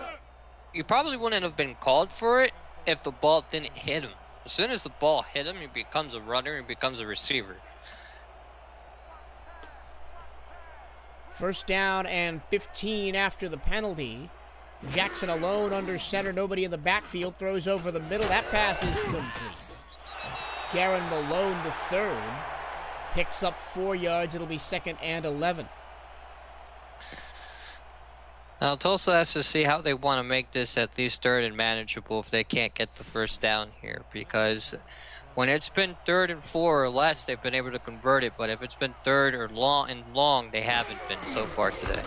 you probably wouldn't have been called for it if the ball didn't hit him. As soon as the ball hit him, he becomes a runner, he becomes a receiver. First down and 15 after the penalty. Jackson alone under center, nobody in the backfield, throws over the middle. That pass is complete. Garen Malone, the third, picks up 4 yards. It'll be 2nd and 11. Now, Tulsa has to see how they want to make this at least 3rd and manageable if they can't get the first down here, because when it's been 3rd and 4 or less, they've been able to convert it, but if it's been 3rd or long, they haven't been so far today.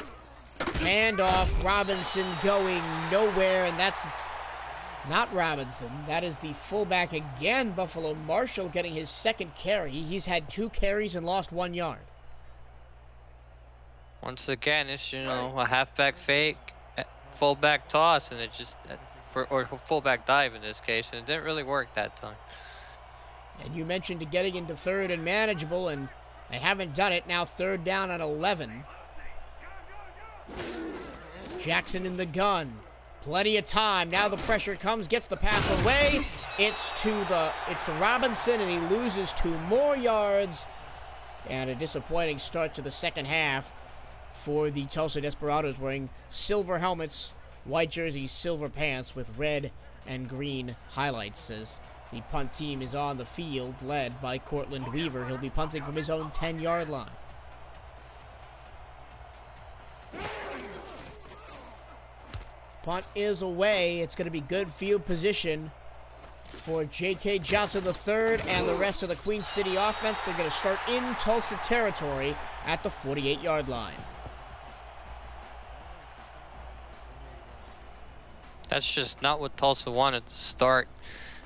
Handoff, Robinson going nowhere, and that's not Robinson. That is the fullback again, Buffalo Marshall, getting his 2nd carry. He's had 2 carries and lost 1 yard. Once again, it's, you know, a halfback fake, fullback toss, and it just, or fullback dive in this case, and it didn't really work that time. And you mentioned getting into 3rd and manageable, and they haven't done it. Now 3rd down and 11. Jackson in the gun. Plenty of time. Now the pressure comes, gets the pass away. It's the Robinson, and he loses 2 more yards. And a disappointing start to the second half for the Tulsa Desperados, wearing silver helmets, white jerseys, silver pants with red and green highlights, as the punt team is on the field, led by Cortland Weaver. He'll be punting from his own 10-yard line. Punt is away. It's going to be good field position for J.K. Johnson III and the rest of the Queen City offense. They're going to start in Tulsa territory at the 48-yard line. That's just not what Tulsa wanted to start.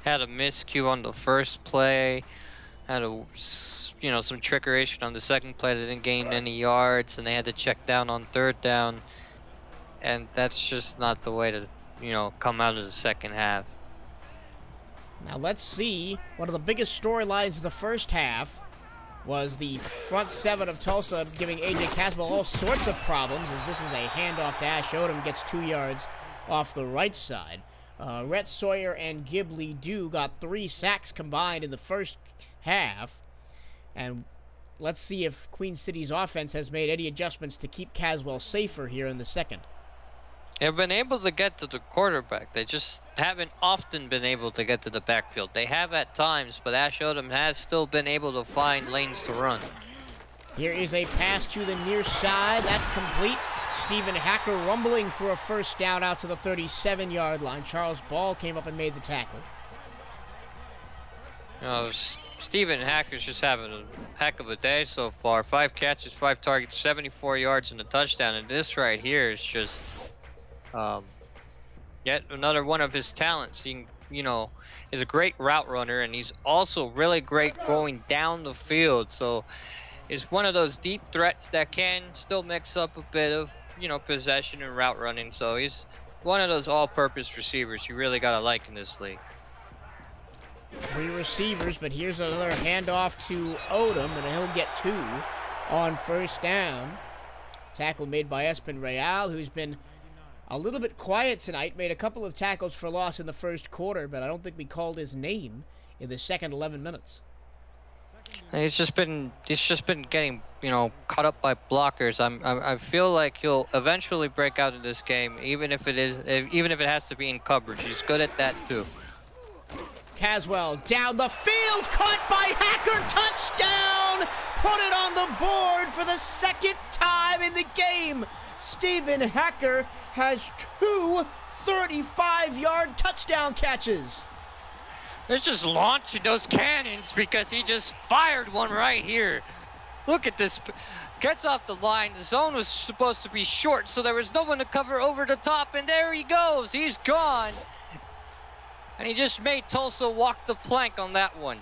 Had a miscue on the first play. Had a, you know, some trickeration on the second play. They didn't gain any yards, and they had to check down on 3rd down. And that's just not the way to, you know, come out of the second half. Now let's see. One of the biggest storylines of the first half was the front 7 of Tulsa giving A.J. Caswell all sorts of problems, as this is a handoff to Ash Odom, gets 2 yards off the right side. Rhett Sawyer and Ghibli Dew got 3 sacks combined in the first half. And let's see if Queen City's offense has made any adjustments to keep Caswell safer here in the second. They've been able to get to the quarterback. They just haven't often been able to get to the backfield. They have at times, but Ash Odom has still been able to find lanes to run. Here is a pass to the near side. That's complete. Stephen Hacker rumbling for a first down out to the 37-yard line. Charles Ball came up and made the tackle. You know, Stephen Hacker's just having a heck of a day so far. 5 catches, 5 targets, 74 yards, and a touchdown. And this right here is just yet another one of his talents. He, you know, is a great route runner, and he's also really great going down the field. So it's one of those deep threats that can still mix up a bit of, you know, possession and route running. So he's one of those all-purpose receivers you really gotta like in this league. 3 receivers, but here's another handoff to Odom, and he'll get 2 on first down. Tackle made by Espen Real, who's been a little bit quiet tonight. Made a couple of tackles for loss in the first quarter, but I don't think we called his name in the second 11 minutes. He's just been getting, you know, caught up by blockers. I feel like he'll eventually break out in this game, even if it has to be in coverage. He's good at that too. Caswell down the field, caught by Hacker, touchdown! Put it on the board for the second time in the game. Stephen Hacker has 2 35-yard touchdown catches. He's just launching those cannons because he just fired one right here. Look at this. Gets off the line. The zone was supposed to be short, so there was no one to cover over the top, and there he goes. He's gone. And he just made Tulsa walk the plank on that one.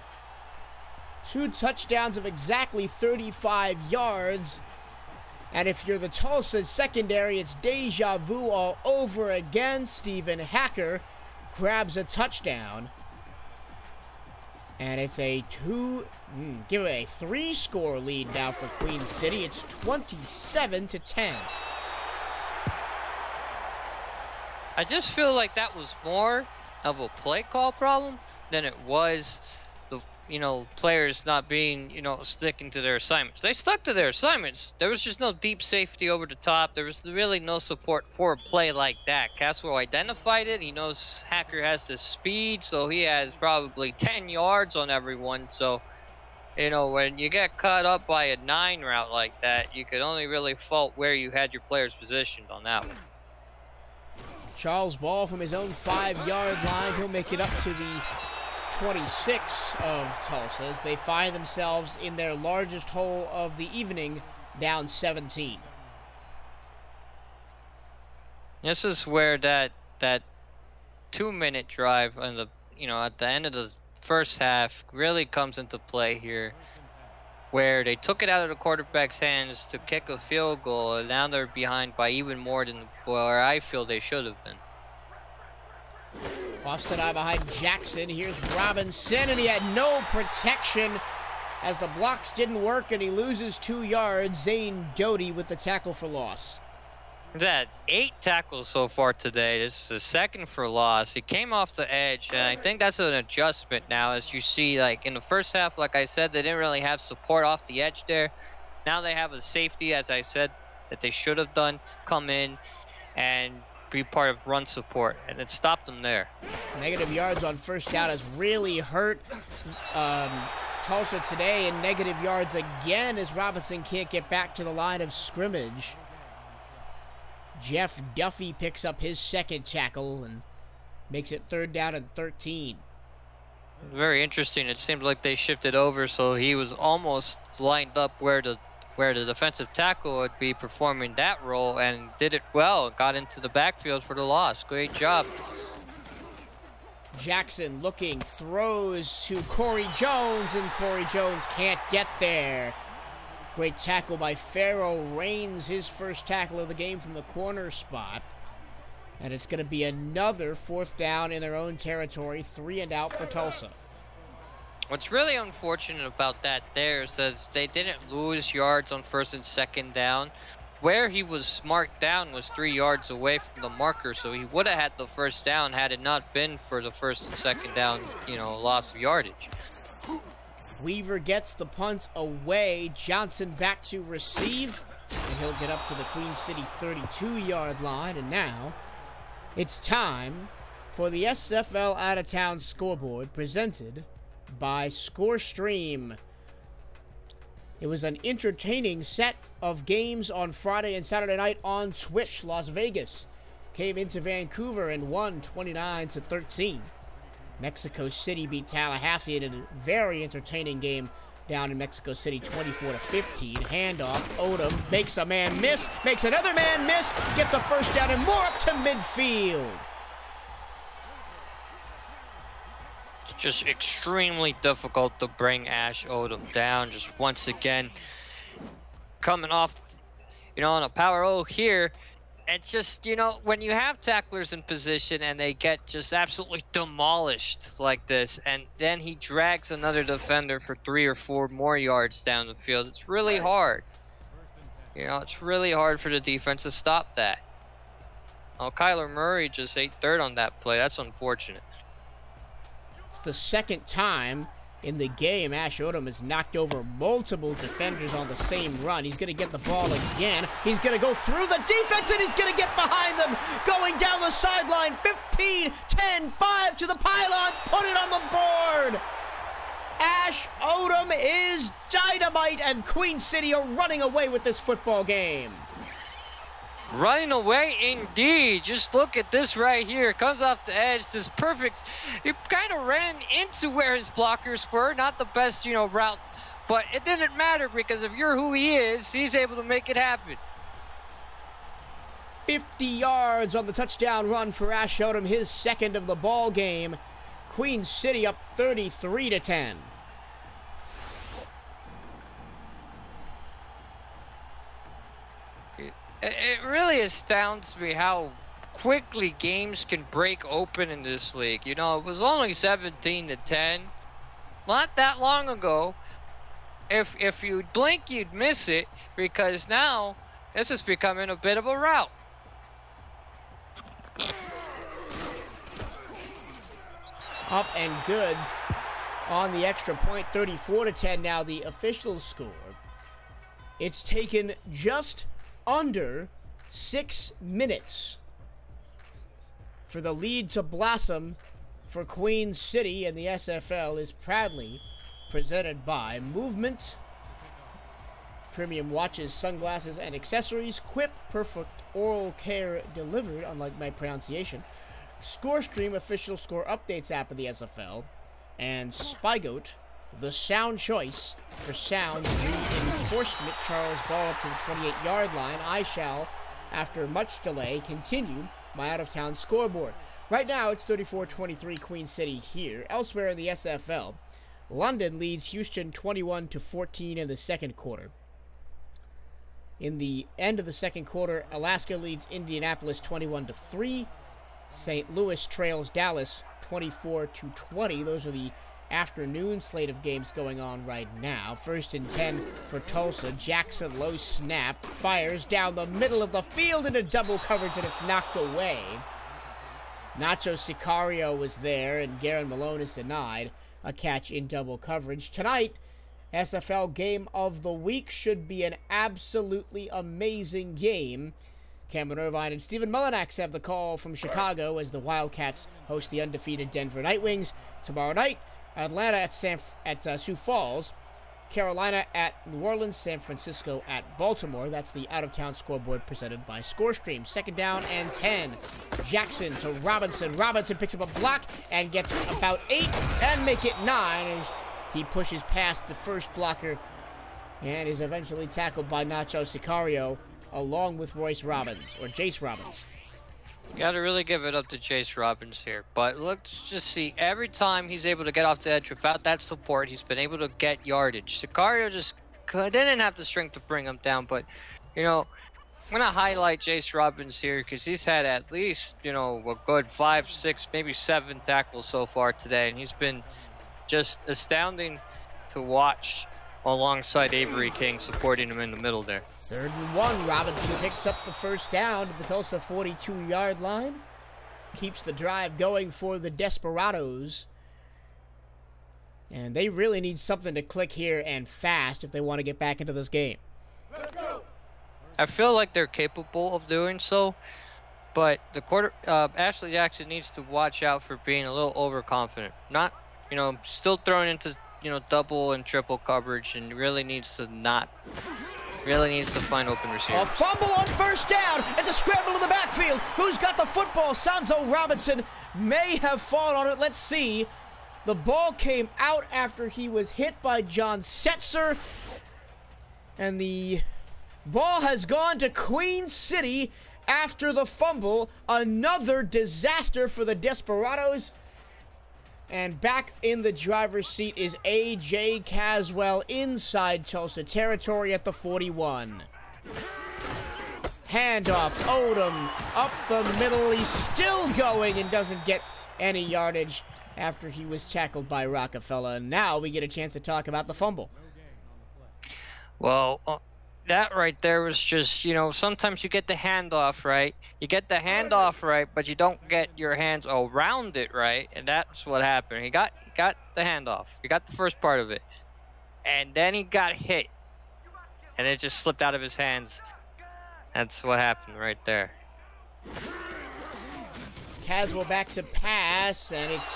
2 touchdowns of exactly 35 yards. And if you're the Tulsa secondary, it's deja vu all over again. Stephen Hacker grabs a touchdown. And it's a 3-score lead now for Queen City. It's 27-10. I just feel like that was more of a play call problem than it was the, players not being, sticking to their assignments. They stuck to their assignments. There was just no deep safety over the top. There was really no support for a play like that. Caswell identified it. He knows Hacker has the speed, so he has probably 10 yards on everyone. So, when you get caught up by a 9 route like that, you could only really fault where you had your players positioned on that one. Charles Ball from his own 5-yard line. He'll make it up to the 26 of Tulsa as they find themselves in their largest hole of the evening, down 17. This is where that 2-minute drive on the at the end of the first half really comes into play here, where they took it out of the quarterback's hands to kick a field goal, and now they're behind by even more than where I feel they should have been. Offset eye behind Jackson. Here's Robinson, and he had no protection as the blocks didn't work, and he loses 2 yards. Zane Doty with the tackle for loss. He's had 8 tackles so far today. This is the 2nd for loss. He came off the edge, and I think that's an adjustment now, as you see, like in the first half, like I said, they didn't really have support off the edge there. Now they have a safety, as I said, that they should have done, come in and be part of run support, and it stopped them there. Negative yards on first down has really hurt Tulsa today, and negative yards again as Robinson can't get back to the line of scrimmage. Jeff Duffy picks up his 2nd tackle and makes it 3rd down and 13. Very interesting. It seemed like they shifted over, so he was almost lined up where the defensive tackle would be performing that role, and did it well. Got into the backfield for the loss. Great job. Jackson looking, throws to Corey Jones, and Corey Jones can't get there. Great tackle by Farrell Rains, his first tackle of the game from the corner spot. And it's going to be another 4th down in their own territory, 3 and out for Tulsa. What's really unfortunate about that there is that they didn't lose yards on 1st and 2nd down. Where he was marked down was 3 yards away from the marker, so he would have had the 1st down had it not been for the 1st and 2nd down, loss of yardage. Weaver gets the punt away. Johnson back to receive, and he'll get up to the Queen City 32-yard line. And now it's time for the SFL Out-of-Town Scoreboard, presented by ScoreStream. It was an entertaining set of games on Friday and Saturday night on Twitch. Las Vegas came into Vancouver and won 29-13. Mexico City beat Tallahassee in a very entertaining game down in Mexico City, 24-15. Handoff, Odom makes a man miss, makes another man miss, gets a 1st down and more up to midfield. It's just extremely difficult to bring Ash Odom down. Just once again, coming off, on a power O here. It's just, when you have tacklers in position and they get just absolutely demolished like this, and then he drags another defender for 3 or 4 more yards down the field, it's really hard. It's really hard for the defense to stop that. Oh, Kyler Murray just ate 3rd on that play. That's unfortunate. It's the 2nd time in the game Ash Odom has knocked over multiple defenders on the same run. He's going to get the ball again. He's going to go through the defense, and he's going to get behind them. Going down the sideline, 15, 10, 5 to the pylon. Put it on the board. Ash Odom is dynamite, and Queen City are running away with this football game. Running away indeed. Just look at this right here. Comes off the edge. This perfect. He kind of ran into where his blockers were. Not the best, route. But it didn't matter, because if you're who he is, he's able to make it happen. 50 yards on the touchdown run for Ash Odom, his 2nd of the ball game. Queen City up 33-10. It really astounds me how quickly games can break open in this league. You know, it was only 17-10 not that long ago. If you blink, you'd miss it, because now this is becoming a bit of a rout. Up and good on the extra point, 34-10 now the official score. It's taken just under 6 minutes for the lead to blossom for Queen City, and the SFL is proudly presented by Movement, premium watches, sunglasses, and accessories, Quip, perfect oral care delivered, unlike my pronunciation, ScoreStream, official score updates app of the SFL, and Spygoat, the sound choice for sound reinforcement. Charles ball up to the 28-yard line. I shall, after much delay, continue my out-of-town scoreboard. Right now, it's 34-23 Queen City here. Elsewhere in the SFL, London leads Houston 21-14 in the second quarter. In the end of the second quarter, Alaska leads Indianapolis 21-3. St. Louis trails Dallas 24-20. Those are the afternoon slate of games going on right now. 1st and 10 for Tulsa. Jackson, low snap, fires down the middle of the field into double coverage, and it's knocked away. Nacho Sicario was there, and Garen Malone is denied a catch in double coverage. Tonight, SFL Game of the Week should be an absolutely amazing game. Cameron Irvine and Stephen Mullinax have the call from Chicago as the Wildcats host the undefeated Denver Nightwings. Tomorrow night, Atlanta at Sioux Falls, Carolina at New Orleans, San Francisco at Baltimore. That's the out-of-town scoreboard presented by ScoreStream. 2nd down and 10. Jackson to Robinson. Robinson picks up a block and gets about 8 and make it 9. And he pushes past the first blocker and is eventually tackled by Nacho Sicario along with Royce Robbins, or Jace Robbins. Got to really give it up to Jace Robbins here. But let's just see, every time he's able to get off the edge without that support, he's been able to get yardage. Sicario just didn't have the strength to bring him down. But, you know, I'm going to highlight Jace Robbins here because he's had at least, you know, a good 5, 6, maybe 7 tackles so far today. And he's been just astounding to watch alongside Avery King, supporting him in the middle there. 3rd and 1. Robinson picks up the first down to the Tulsa 42-yard line. Keeps the drive going for the Desperados. And they really need something to click here and fast if they want to get back into this game. Let's go. I feel like they're capable of doing so, but the Ashley Jackson needs to watch out for being a little overconfident. Not, you know, still throwing into, you know, double and triple coverage, and really needs to find open receivers. A fumble on 1st down. It's a scramble in the backfield. Who's got the football? Sanzo Robinson may have fallen on it. Let's see. The ball came out after he was hit by John Setzer, and the ball has gone to Queen City after the fumble. Another disaster for the Desperados. And back in the driver's seat is A.J. Caswell inside Tulsa territory at the 41. Handoff, Odom up the middle. He's still going and doesn't get any yardage after he was tackled by Rockefeller. And now we get a chance to talk about the fumble. Well, that right there was just, you know, sometimes you get the handoff right. You get the handoff right, but you don't get your hands around it right, and that's what happened. He got the handoff. He got the first part of it, and then he got hit, and it just slipped out of his hands. That's what happened right there. Caswell back to pass, and it's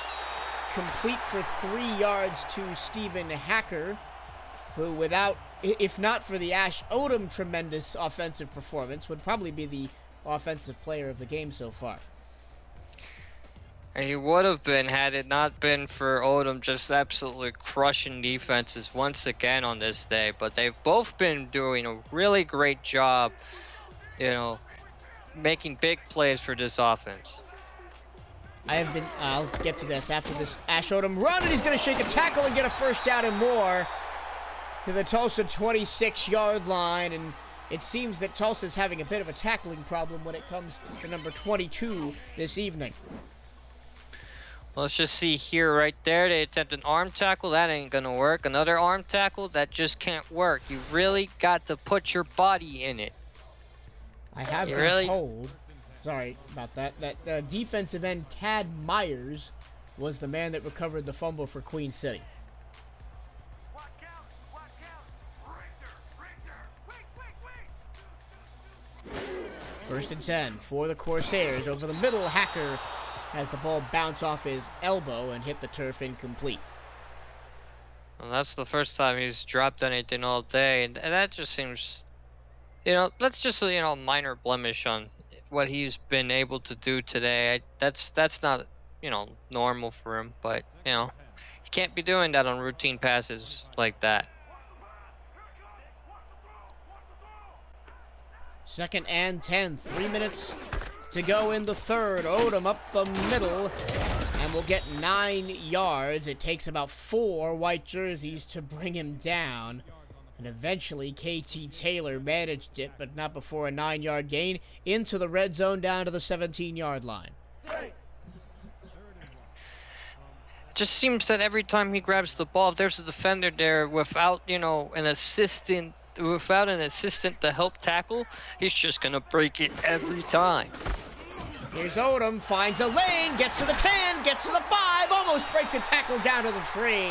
complete for 3 yards to Stephen Hacker, who, without, if not for the Ash Odom tremendous offensive performance, would probably be the offensive player of the game so far. And he would have been had it not been for Odom just absolutely crushing defenses once again on this day. But they've both been doing a really great job, you know, making big plays for this offense. I'll get to this after this Ash Odom run, and he's going to shake a tackle and get a 1st down and more to the Tulsa 26-yard line. And it seems that Tulsa's having a bit of a tackling problem when it comes to number 22 this evening. Let's just see here, right there. They attempt an arm tackle. That ain't gonna work. Another arm tackle. That just can't work. You really got to put your body in it. I have been told, sorry about that, that defensive end Tad Myers was the man that recovered the fumble for Queen City. First and 10 for the Corsairs. Over the middle, Hacker has the ball bounce off his elbow and hit the turf incomplete. Well, that's the first time he's dropped anything all day, and that just seems, that's just a, minor blemish on what he's been able to do today. That's not, normal for him, but, he can't be doing that on routine passes like that. Second and 10, 3 minutes to go in the third. Odom up the middle and will get 9 yards. It takes about 4 white jerseys to bring him down. And eventually KT Taylor managed it, but not before a 9-yard gain into the red zone down to the 17-yard line. Just seems that every time he grabs the ball, if there's a defender there without, an assistant to help tackle, he's just gonna break it every time. Here's Odom, finds a lane, gets to the 10, gets to the 5, almost breaks a tackle down to the 3.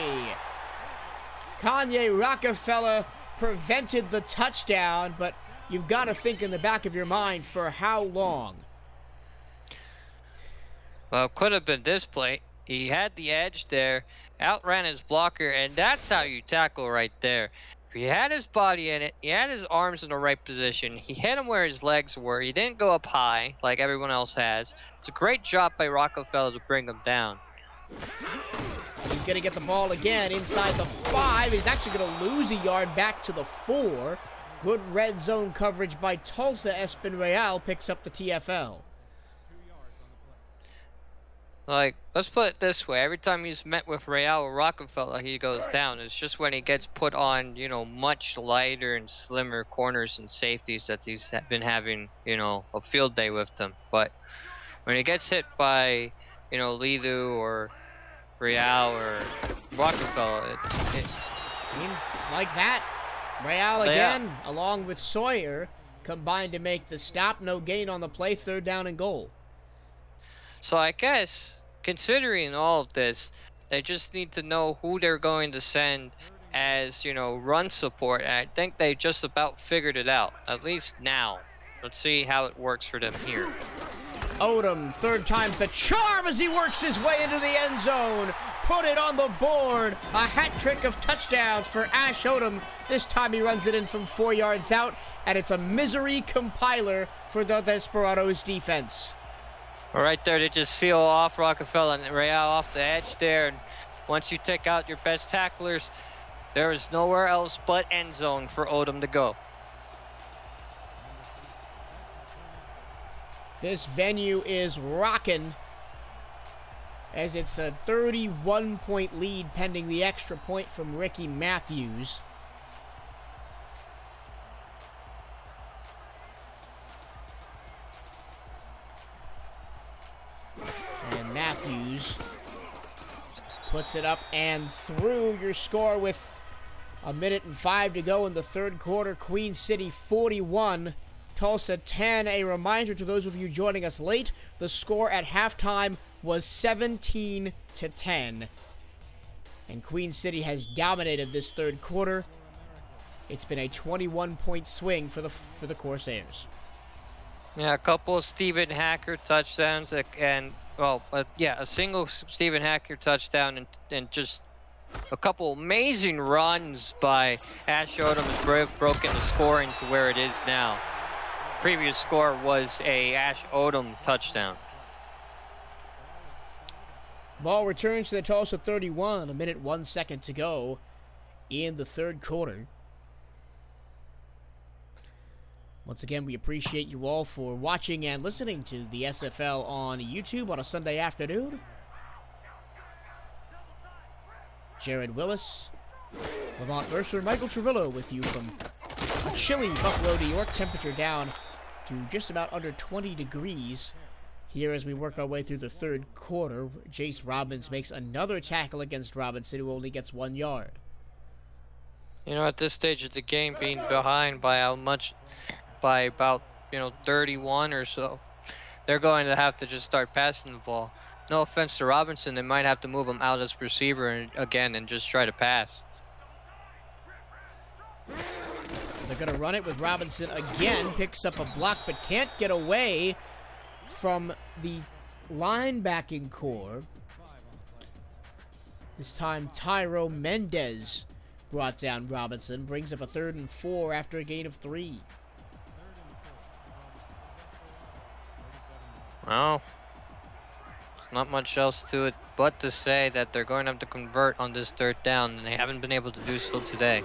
Kanye Rockefeller prevented the touchdown, but you've got to think in the back of your mind for how long. Well, it could have been this play. He had the edge there, outran his blocker, and that's how you tackle right there. He had his body in it. He had his arms in the right position. He hit him where his legs were. He didn't go up high like everyone else has. It's a great job by Rockefeller to bring him down. He's going to get the ball again inside the 5. He's actually going to lose a yard back to the 4. Good red zone coverage by Tulsa. Espen Real picks up the TFL. Let's put it this way. Every time he's met with Real or Rockefeller, he goes down. It's just when he gets put on, much lighter and slimmer corners and safeties that he's been having, a field day with them. But when he gets hit by, Lidu or Real or Rockefeller, like that. Real again, along with Sawyer, combined to make the stop. No gain on the play. 3rd down and goal. So I guess, considering all of this, they just need to know who they're going to send as, run support. And I think they just about figured it out, at least now. Let's see how it works for them here. Odom, 3rd time's the charm as he works his way into the end zone. Put it on the board. A hat trick of touchdowns for Ash Odom. This time he runs it in from 4 yards out, and it's a misery compiler for the Desperados defense. Right there, they just seal off Rockefeller and Real off the edge there. And once you take out your best tacklers, there is nowhere else but end zone for Odom to go. This venue is rocking as it's a 31-point lead pending the extra point from Ricky Matthews. And Matthews puts it up and through. Your score with 1 minute and 5 to go in the 3rd quarter. Queen City 41, Tulsa 10. A reminder to those of you joining us late, the score at halftime was 17-10. And Queen City has dominated this 3rd quarter. It's been a 21-point swing for the Corsairs. Yeah, a couple of Stephen Hacker touchdowns and a single Stephen Hacker touchdown and just a couple amazing runs by Ash Odom has broken the scoring to where it is now. Previous score was a Ash Odom touchdown. Ball returns to the Tulsa 31, 1 minute 1 second to go in the 3rd quarter. Once again, we appreciate you all for watching and listening to the SFL on YouTube on a Sunday afternoon. Jared Willis, Lamont Mercer, Michael Trillo with you from A chilly Buffalo, New York temperature down to just about under 20 degrees. Here as we work our way through the third quarter, Jace Robbins makes another tackle against Robinson, who only gets 1 yard. You know, at this stage of the game, being behind by how much, by about, 31 or so, they're going to have to just start passing the ball. No offense to Robinson, they might have to move him out as receiver and just try to pass. They're going to run it with Robinson again, picks up a block but can't get away from the linebacking core. This time Tyro Mendez brought down Robinson, brings up a 3rd and 4 after a gain of 3. Well, not much else to it but to say that they're going to have to convert on this 3rd down, and they haven't been able to do so today.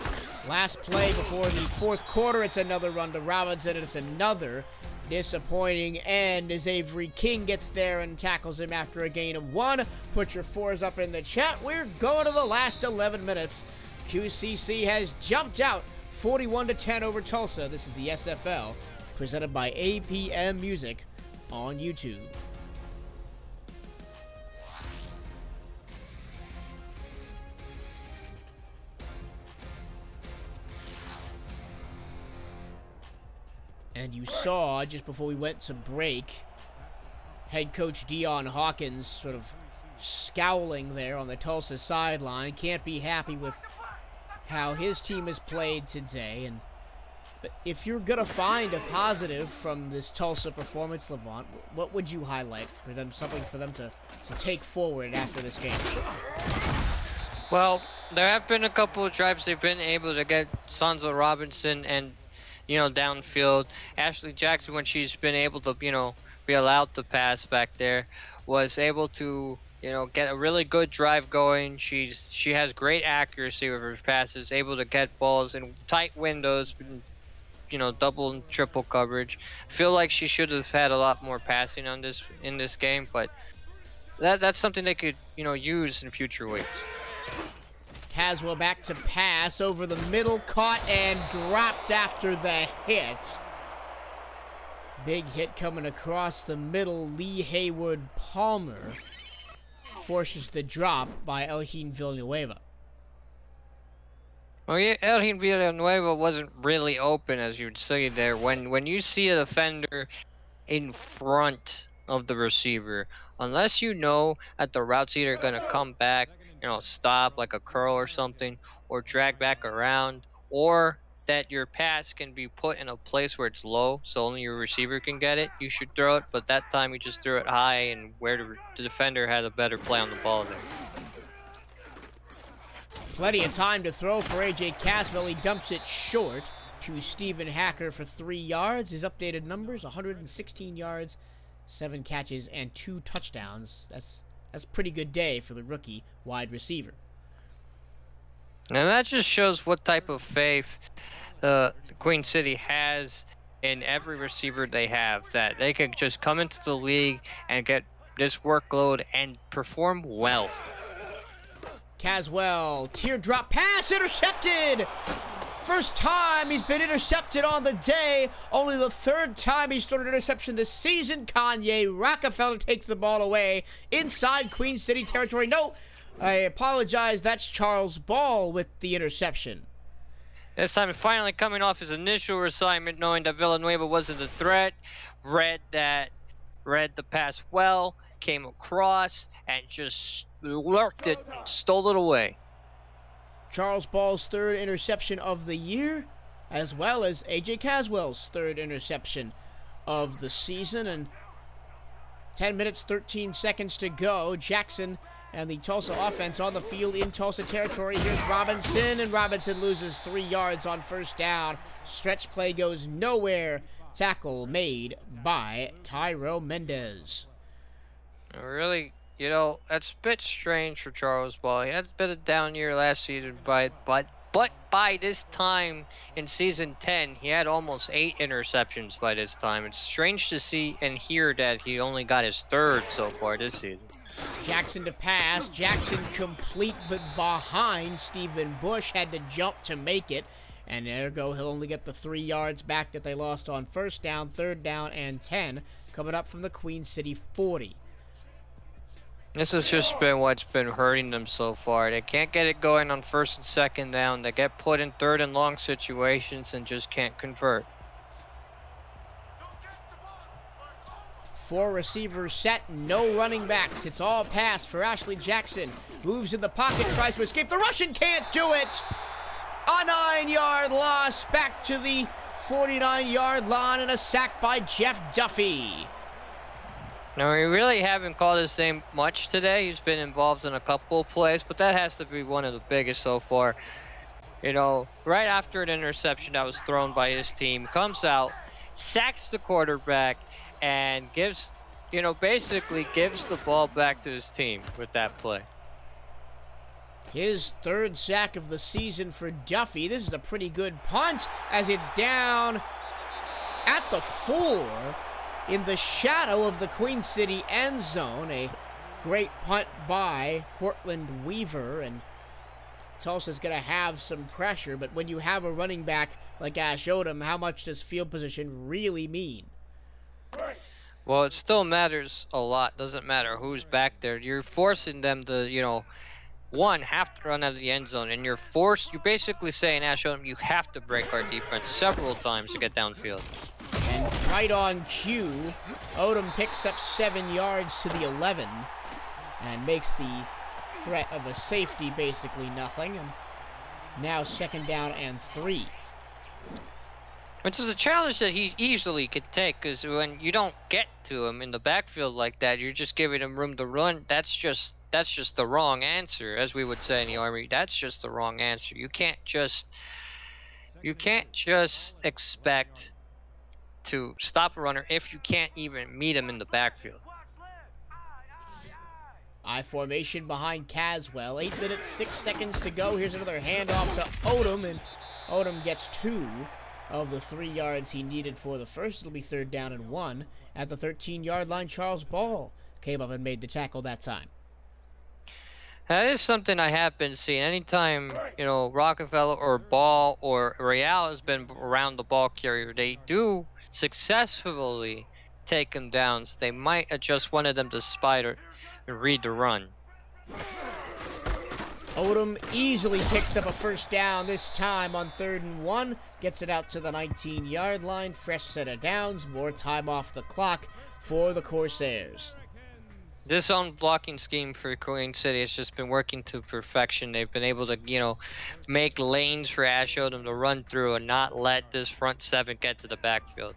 Last play before the 4th quarter, it's another run to Robinson, and it's another disappointing end as Avery King gets there and tackles him after a gain of 1. Put your 4s up in the chat. We're going to the last 11 minutes. QCC has jumped out 41-10 over Tulsa. This is the SFL, presented by APM Music on YouTube. And you saw, just before we went to break, head coach Dion Hawkins sort of scowling there on the Tulsa sideline. Can't be happy with how his team has played today. But if you're going to find a positive from this Tulsa performance, Levant, what would you highlight for them, something for them to take forward after this game? Well, there have been a couple of drives they've been able to get Sonzo Robinson and, downfield. Ashley Jackson, when she's been able to, be allowed to pass back there, was able to, get a really good drive going. She has great accuracy with her passes, able to get balls in tight windows, double and triple coverage. Feel like she should have had a lot more passing in this game, but that's something they could, use in future weeks. Caswell back to pass over the middle, caught and dropped after the hit. Big hit coming across the middle. Lee Haywood Palmer forces the drop by Elgin Villanueva. Well, yeah, Elgin Villanueva wasn't really open, as you'd see there. When you see a defender in front of the receiver, unless you know that the route's either going to come back, stop like a curl or something, or drag back around, or that your pass can be put in a place where it's low so only your receiver can get it, you should throw it. But that time you just threw it high, and where the defender had a better play on the ball there. Plenty of time to throw for A.J. Caswell. He dumps it short to Stephen Hacker for 3 yards. His updated numbers, 116 yards, 7 catches, and 2 touchdowns. That's a pretty good day for the rookie wide receiver. And that just shows what type of faith Queen City has in every receiver they have, that they can just come into the league and get this workload and perform well. Caswell, teardrop pass, intercepted! First time he's been intercepted on the day. Only the 3rd time he's thrown an interception this season. Kanye Rockefeller takes the ball away inside Queen City territory. No, I apologize. That's Charles Ball with the interception. This time finally coming off his initial assignment, knowing that Villanueva wasn't a threat. Read the pass well, came across, and just lurked it, stole it away. Charles Ball's 3rd interception of the year, as well as A.J. Caswell's 3rd interception of the season. And 10 minutes, 13 seconds to go. Jackson and the Tulsa offense on the field in Tulsa territory. Here's Robinson, and Robinson loses 3 yards on 1st down. Stretch play goes nowhere. Tackle made by Tyro Mendez. Really, that's a bit strange for Charles Ball. He had a bit of down year last season, but by this time in season 10, he had almost 8 interceptions by this time. It's strange to see and hear that he only got his 3rd so far this season. Jackson to pass. Jackson complete, but behind Stephen Bush. Had to jump to make it. And ergo, he'll only get the 3 yards back that they lost on first down, third down, and 10, coming up from the Queen City 40. This has just been what's been hurting them so far. They can't get it going on first and second down. They get put in third and long situations and just can't convert. 4 receivers set, no running backs. It's all pass for Ashley Jackson. Moves in the pocket, tries to escape. The Russian can't do it! A 9-yard loss back to the 49-yard line and a sack by Jeff Duffy. Now, we really haven't called his name much today. He's been involved in a couple of plays, but that has to be one of the biggest so far. You know, right after an interception that was thrown by his team, comes out, sacks the quarterback, and gives, you know, basically gives the ball back to his team with that play. His 3rd sack of the season for Duffy. This is a pretty good punt as it's down at the 4 in the shadow of the Queen City end zone. A great punt by Cortland Weaver, and Tulsa's going to have some pressure, but when you have a running back like Ash Odom, how much does field position really mean? Well, it still matters a lot. Doesn't matter who's back there. You're forcing them to, you know, one, have to run out of the end zone, and you're basically saying, Ash Odom, you have to break our defense several times to get downfield. And right on cue, Odom picks up 7 yards to the 11 and makes the threat of a safety basically nothing. And now 2nd down and 3. Which is a challenge that he easily could take, because when you don't get to him in the backfield like that, you're just giving him room to run. That's just the wrong answer, as we would say in the Army. That's just the wrong answer. You can't just expect to stop a runner if you can't even meet him in the backfield. I formation behind Caswell. 8 minutes, 6 seconds to go. Here's another handoff to Odom, and Odom gets 2 of the 3 yards he needed for the first. It'll be 3rd down and 1 at the 13-yard line. Charles Ball came up and made the tackle that time. That is something I have been seeing. Anytime, you know, Rockefeller or Ball or Real has been around the ball carrier, they do successfully take him down. So they might adjust one of them to spider and read the run. Odom easily picks up a 1st down this time on 3rd and 1. Gets it out to the 19-yard line. Fresh set of downs. More time off the clock for the Corsairs. This zone blocking scheme for Queen City has just been working to perfection. They've been able to, you know, make lanes for Ash Odom to run through and not let this front 7 get to the backfield.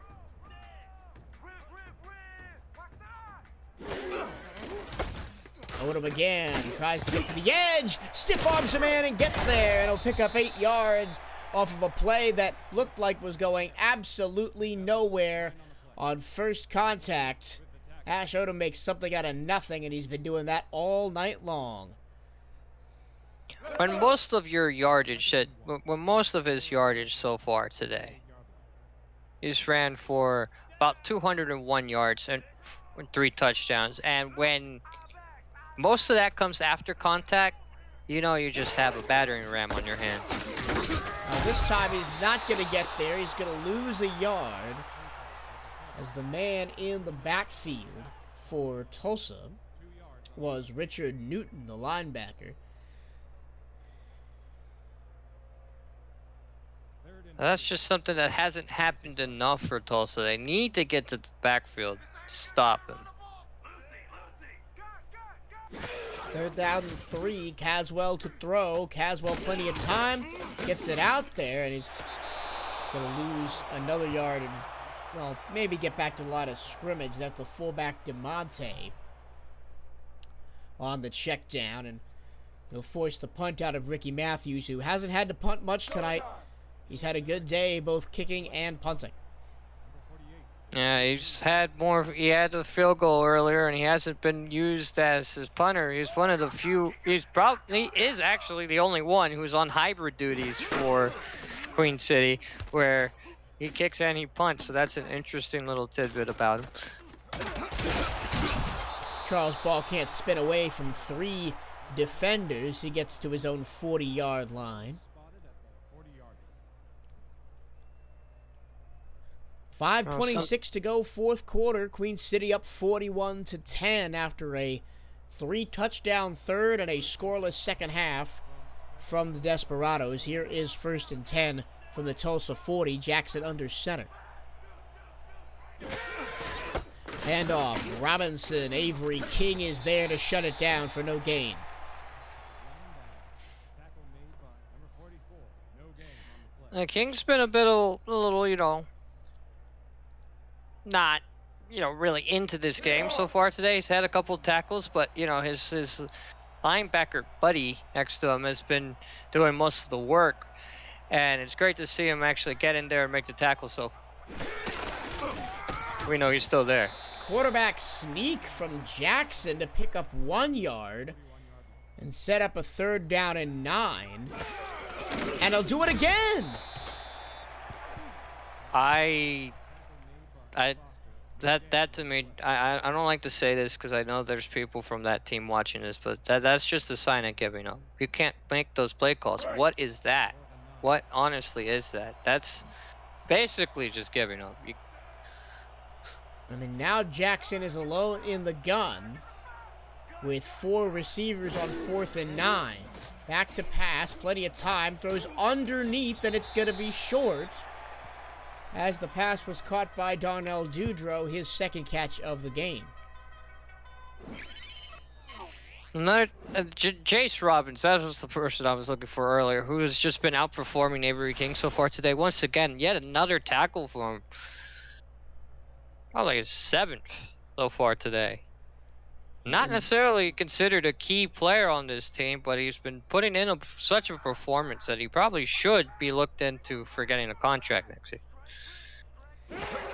Odom again tries to get to the edge, stiff arms a man and gets there, and he'll pick up 8 yards off of a play that looked like was going absolutely nowhere on first contact. Ash Odom makes something out of nothing, and he's been doing that all night long. When most of his yardage so far today, he's ran for about 201 yards and 3 touchdowns, and when most of that comes after contact, you know you just have a battering ram on your hands. This time he's not going to get there. He's going to lose a yard as the man in the backfield for Tulsa was Richard Newton, the linebacker. That's just something that hasn't happened enough for Tulsa. They need to get to the backfield to stop him. 3rd down and 3. Caswell to throw. Caswell plenty of time. Gets it out there, and he's going to lose another yard and, well, maybe get back to the line of scrimmage. That's the fullback DeMonte on the check down, and he'll force the punt out of Ricky Matthews, who hasn't had to punt much tonight. He's had a good day, both kicking and punting. Yeah, he had a field goal earlier, and he hasn't been used as his punter. He's one of the few, he is actually the only one who's on hybrid duties for Queen City, where he kicks and he punts, so that's an interesting little tidbit about him. Charles Ball can't spin away from 3 defenders. He gets to his own 40-yard line. 5:26 to go, fourth quarter. Queen City up 41-10 after a 3-touchdown third and a scoreless second half from the Desperados. Here is 1st and 10 from the Tulsa 40. Jackson under center. Handoff. Robinson. Avery King is there to shut it down for no gain. King's been a little, you know, not, you know, really into this game so far today. He's had a couple of tackles, but, you know, his linebacker buddy next to him has been doing most of the work. And it's great to see him actually get in there and make the tackle, so we know he's still there. Quarterback sneak from Jackson to pick up 1 yard and set up a 3rd down and 9. And he'll do it again. That to me, I don't like to say this because I know there's people from that team watching this, but that's just a sign of giving up. You can't make those play calls. What is that? What honestly is that? That's basically just giving up. I mean, now Jackson is alone in the gun with 4 receivers on 4th and 9. Back to pass, plenty of time, throws underneath, and it's going to be short as the pass was caught by Darnell Dudrow, his 2nd catch of the game. Another Jace Robbins, that was the person I was looking for earlier, who has just been outperforming Avery King so far today. Once again, yet another tackle for him. Probably his 7th so far today. Not necessarily considered a key player on this team, but he's been putting in such a performance that he probably should be looked into for getting a contract next year.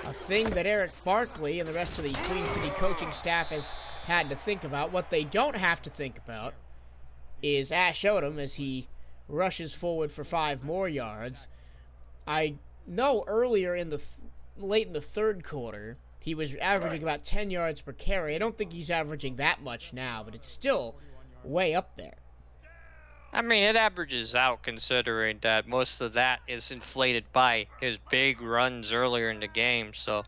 A thing that Eric Barkley and the rest of the Queen City coaching staff has had to think about. What they don't have to think about is Ash Odom as he rushes forward for 5 more yards. I know earlier in the late in the 3rd quarter, he was averaging about 10 yards per carry. I don't think he's averaging that much now, but it's still way up there. I mean, it averages out considering that most of that is inflated by his big runs earlier in the game. So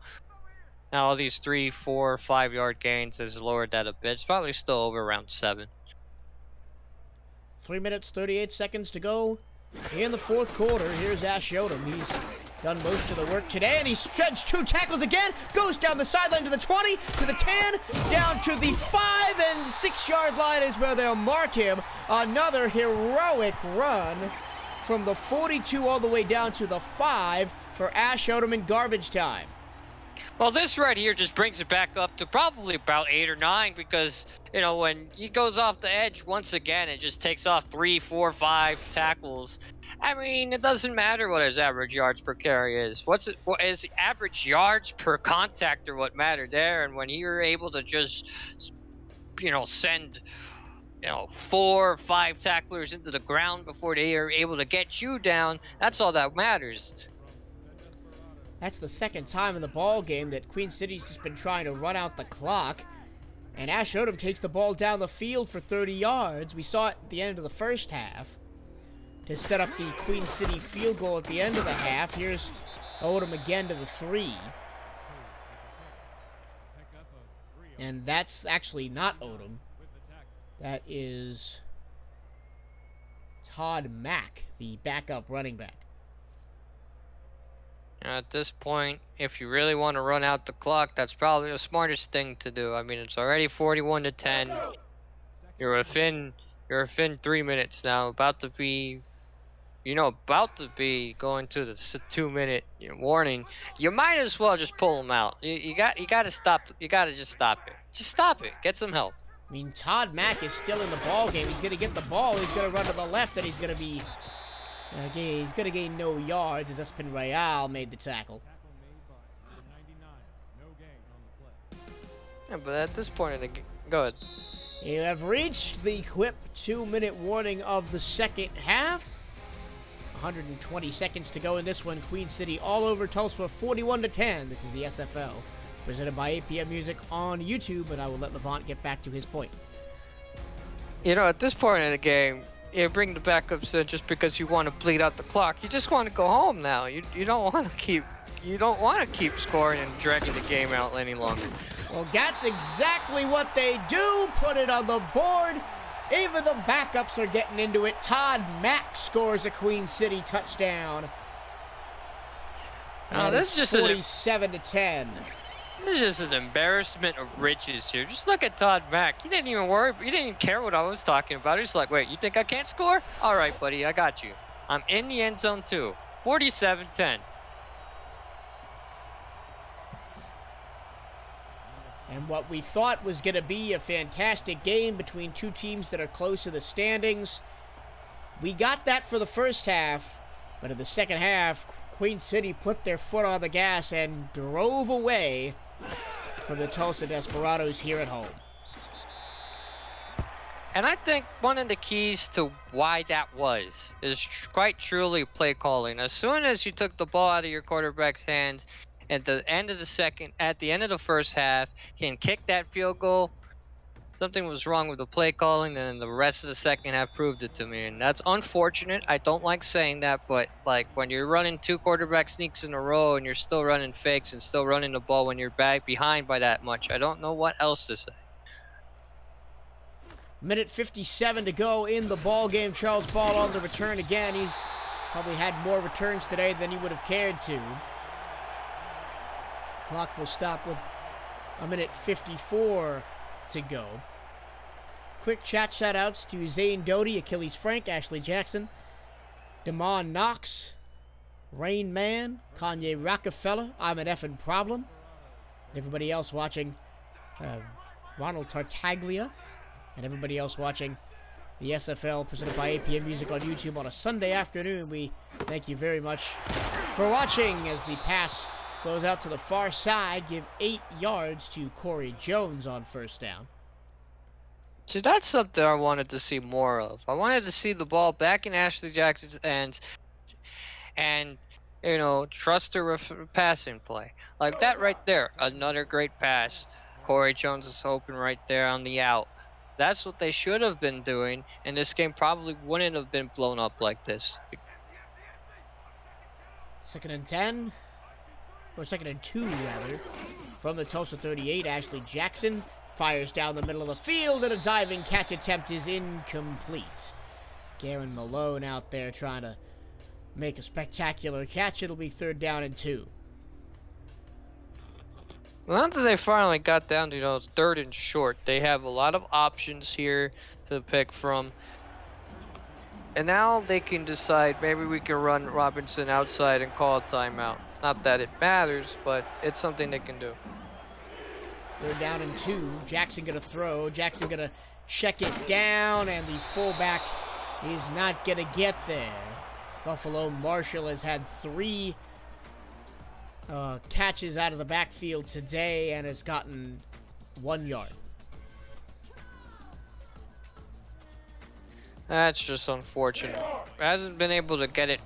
now all these 3, 4, 5 yard gains has lowered that a bit. It's probably still over around 7. 3 minutes, 38 seconds to go in the 4th quarter. Here's Ash Odom. He's done most of the work today, and he shreds 2 tackles again, goes down the sideline to the 20, to the 10, down to the 5 and 6 yard line is where they'll mark him. Another heroic run from the 42 all the way down to the 5 for Ash Odom in garbage time. Well, this right here just brings it back up to probably about 8 or 9 because, you know, when he goes off the edge once again, it just takes off 3, 4, 5 tackles. I mean, it doesn't matter what his average yards per carry is. What is average yards per contact or what mattered there? And when you're able to just, you know, send, you know, 4 or 5 tacklers into the ground before they are able to get you down, that's all that matters. That's the 2nd time in the ball game that Queen City's just been trying to run out the clock. And Ash Odom takes the ball down the field for 30 yards. We saw it at the end of the 1st half to set up the Queen City field goal at the end of the half. Here's Odom again to the 3. And that's actually not Odom. That is Todd Mack, the backup running back. At this point, if you really want to run out the clock, that's probably the smartest thing to do. I mean, it's already 41-10. You're within 3 minutes now. About to be going to the 2-minute warning. You might as well just pull him out. You got to stop. You got to just stop it. Just stop it. Get some help. I mean, Todd Mack is still in the ball game. He's going to get the ball. He's going to run to the left, and he's going to gain no yards as Espin Royale made the tackle. Yeah, but at this point in the game, go ahead. You have reached the Quip 2-minute warning of the 2nd half. 120 seconds to go in this one. Queen City all over Tulsa, 41-10. This is the SFL, presented by APM Music on YouTube, and I will let Levant get back to his point. You know, at this point in the game, bring the backups in just because you want to bleed out the clock. You just want to go home now. You don't want to keep scoring and dragging the game out any longer. Well, that's exactly what they do. Put it on the board. Even the backups are getting into it. Todd Mack scores a Queen City touchdown. Oh, this is just 47-10. This is just an embarrassment of riches here. Just look at Todd Mack. He didn't even worry. He didn't even care what I was talking about. He's like, wait, you think I can't score? All right, buddy, I got you. I'm in the end zone too. 47-10. And what we thought was going to be a fantastic game between two teams that are close to the standings, we got that for the first half. But in the second half, Queen City put their foot on the gas and drove away from the Tulsa Desperados here at home. And I think one of the keys to why that was is quite truly play calling. As soon as you took the ball out of your quarterback's hands at the end of the first half, he can kick that field goal. Something was wrong with the play calling, and the rest of the second half proved it to me. And that's unfortunate. I don't like saying that, but like when you're running 2 quarterback sneaks in a row and you're still running fakes and still running the ball when you're back behind by that much, I don't know what else to say. Minute 57 to go in the ball game. Charles Ball on the return again. He's probably had more returns today than he would have cared to. Clock will stop with a minute 54 to go. Quick chat shout-outs to Zane Doty, Achilles Frank, Ashley Jackson, Damon Knox, Rain Man, Kanye Rockefeller, I'm an effing problem, and everybody else watching, Ronald Tartaglia, and everybody else watching the SFL presented by APM Music on YouTube on a Sunday afternoon. We thank you very much for watching as the pass goes out to the far side. Give 8 yards to Corey Jones on first down. See, that's something I wanted to see more of. I wanted to see the ball back in Ashley Jackson's hands and you know, trust her with passing play. Like that right there. Another great pass. Corey Jones is open right there on the out. That's what they should have been doing, and this game probably wouldn't have been blown up like this. 2nd and 10. Or 2nd and 2, rather. From the Tulsa 38, Ashley Jackson fires down the middle of the field, and a diving catch attempt is incomplete. Garen Malone out there trying to make a spectacular catch. It'll be 3rd down and 2. Well, now that they finally got down to, you know, 3rd and short, they have a lot of options here to pick from. And now they can decide maybe we can run Robinson outside and call a timeout. Not that it matters, but it's something they can do. 3rd down and 2. Jackson gonna throw. Jackson gonna check it down, and the fullback is not gonna get there. Buffalo Marshall has had 3 catches out of the backfield today and has gotten 1 yard. That's just unfortunate. Hasn't been able to get it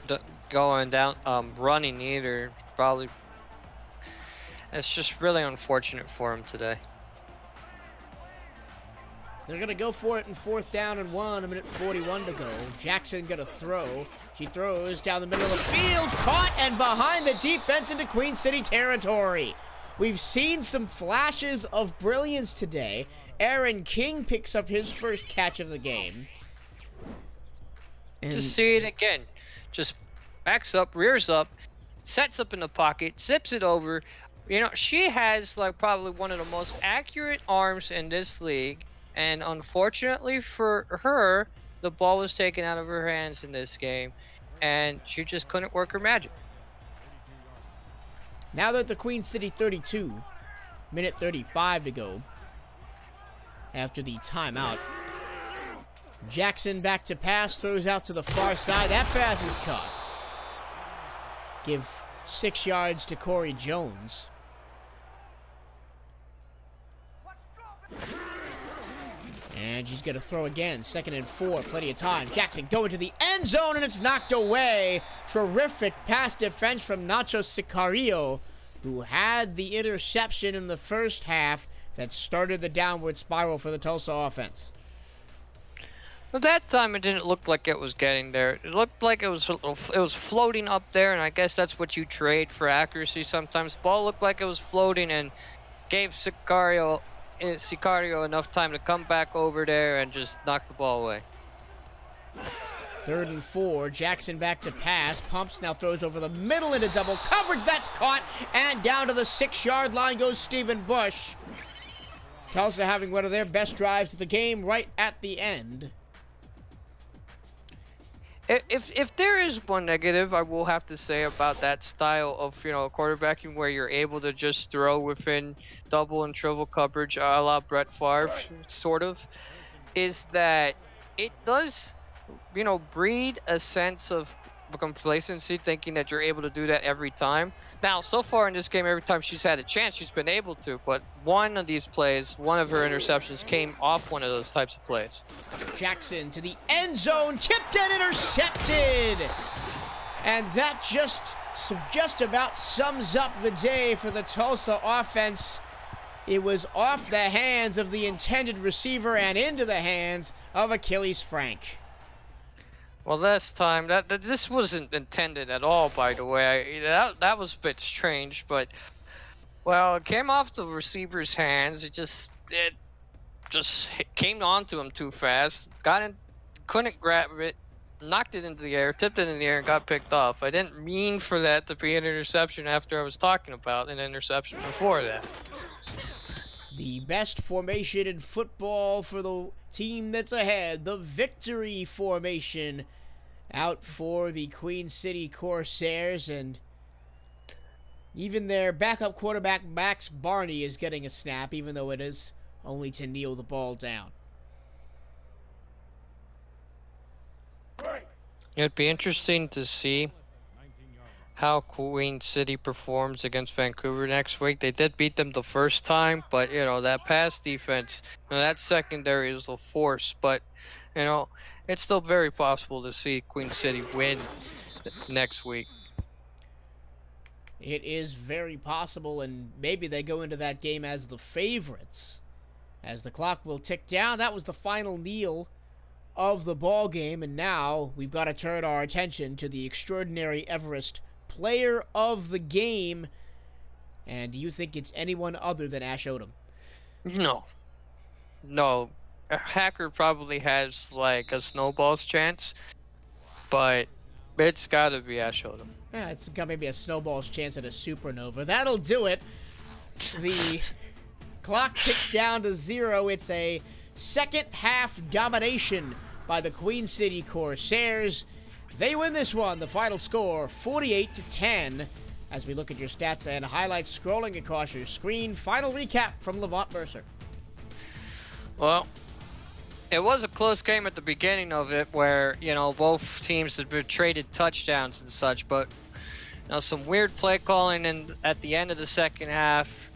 going down, running either. Probably. It's just really unfortunate for him today. They're going to go for it in 4th down and 1, a minute 41 to go. Jackson going to throw. She throws down the middle of the field, caught and behind the defense into Queen City territory. We've seen some flashes of brilliance today. Aaron King picks up his first catch of the game. And just see it again. Just backs up, rears up, sets up in the pocket, zips it over. You know, she has like probably one of the most accurate arms in this league. And unfortunately for her, the ball was taken out of her hands in this game, and she just couldn't work her magic. Now that the Queen City 32, minute 35 to go after the timeout. Jackson back to pass, throws out to the far side. That pass is caught. Give 6 yards to Corey Jones. And she's going to throw again. 2nd and 4. Plenty of time. Jackson going to the end zone, and it's knocked away. Terrific pass defense from Nacho Sicario, who had the interception in the first half that started the downward spiral for the Tulsa offense. But that time it didn't look like it was getting there. It looked like it was floating up there, and I guess that's what you trade for accuracy sometimes. Ball looked like it was floating and gave Sicario enough time to come back over there and just knock the ball away. 3rd and 4. Jackson back to pass. Pumps now throws over the middle into double coverage. That's caught. And down to the 6-yard line goes Stephen Bush. Tulsa having one of their best drives of the game right at the end. If there is one negative, I will have to say about that style of, quarterbacking where you're able to just throw within double and triple coverage a la Brett Favre, sort of, is that it does, breed a sense of complacency, thinking that you're able to do that every time. Now, so far in this game, every time she's had a chance, she's been able to, but one of these plays, one of her interceptions came off one of those types of plays. Jackson to the end zone, tipped and intercepted! And that just about sums up the day for the Tulsa offense. It was off the hands of the intended receiver and into the hands of Achilles Frank. Well, this time, this wasn't intended at all, by the way. That was a bit strange, but, well, it came off the receiver's hands. It just came onto him too fast. Couldn't grab it, knocked it into the air, tipped it in the air, and got picked off. I didn't mean for that to be an interception after I was talking about an interception before that. The best formation in football for the team that's ahead, the victory formation, out for the Queen City Corsairs, and even their backup quarterback Max Barney is getting a snap, even though it is only to kneel the ball down. It'd be interesting to see how Queen City performs against Vancouver next week. They did beat them the first time, but, that pass defense, that secondary is a force. But, it's still very possible to see Queen City win next week. It is very possible, and maybe they go into that game as the favorites. As the clock will tick down, that was the final kneel of the ball game, and now we've got to turn our attention to the extraordinary Everest player of the game. And do you think it's anyone other than Ash Odom? No. Hacker probably has like a snowball's chance, but it's got to be Ash Odom. Yeah, it's got maybe a snowball's chance at a supernova. That'll do it. The clock ticks down to 0. It's a second half domination by the Queen City Corsairs. They win this one. The final score, 48-10. As we look at your stats and highlights scrolling across your screen, final recap from Levant Mercer. Well, it was a close game at the beginning of it where, both teams had been traded touchdowns and such, but, some weird play calling at the end of the second half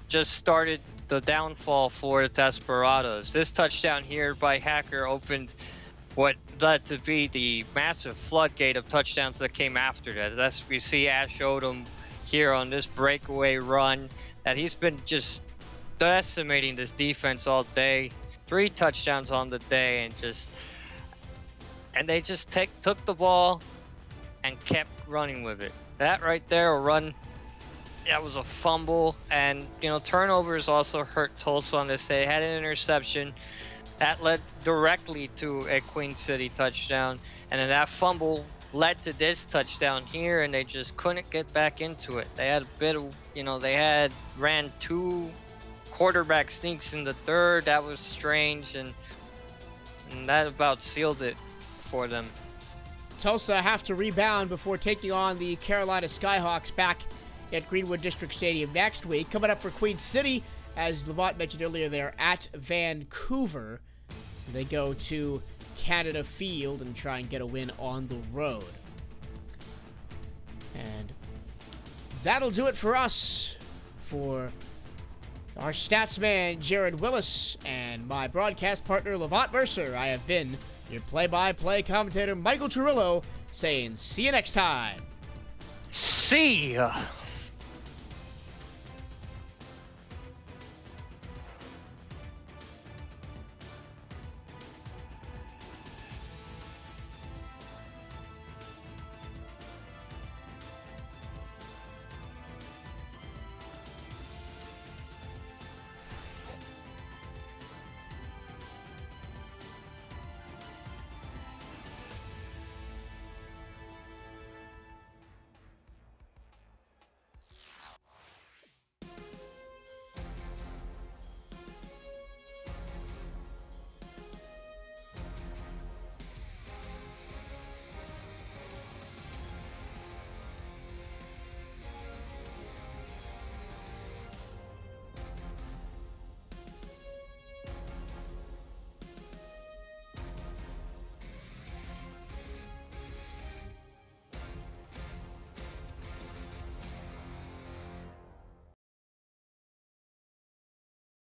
just started the downfall for the Desperados. This touchdown here by Hacker opened what led to be the massive floodgate of touchdowns that came after that. We see Ash Odom here on this breakaway run that he's been just decimating this defense all day. 3 touchdowns on the day, and they just took the ball and kept running with it. That right there, a run, that was a fumble, and turnovers also hurt Tulsa on this. They had an interception that led directly to a Queen City touchdown, and then that fumble led to this touchdown here, and they just couldn't get back into it. They had a bit of, they ran 2 quarterback sneaks in the third. That was strange, and that about sealed it for them. Tulsa have to rebound before taking on the Carolina Skyhawks back at Greenwood District Stadium next week. Coming up for Queen City, as Levant mentioned earlier, they're at Vancouver. They go to Canada Field and try and get a win on the road. And that'll do it for us. For our stats man, Jared Willis, and my broadcast partner, Levant Mercer, I have been your play-by-play commentator, Michael Cirillo, saying see you next time. See ya.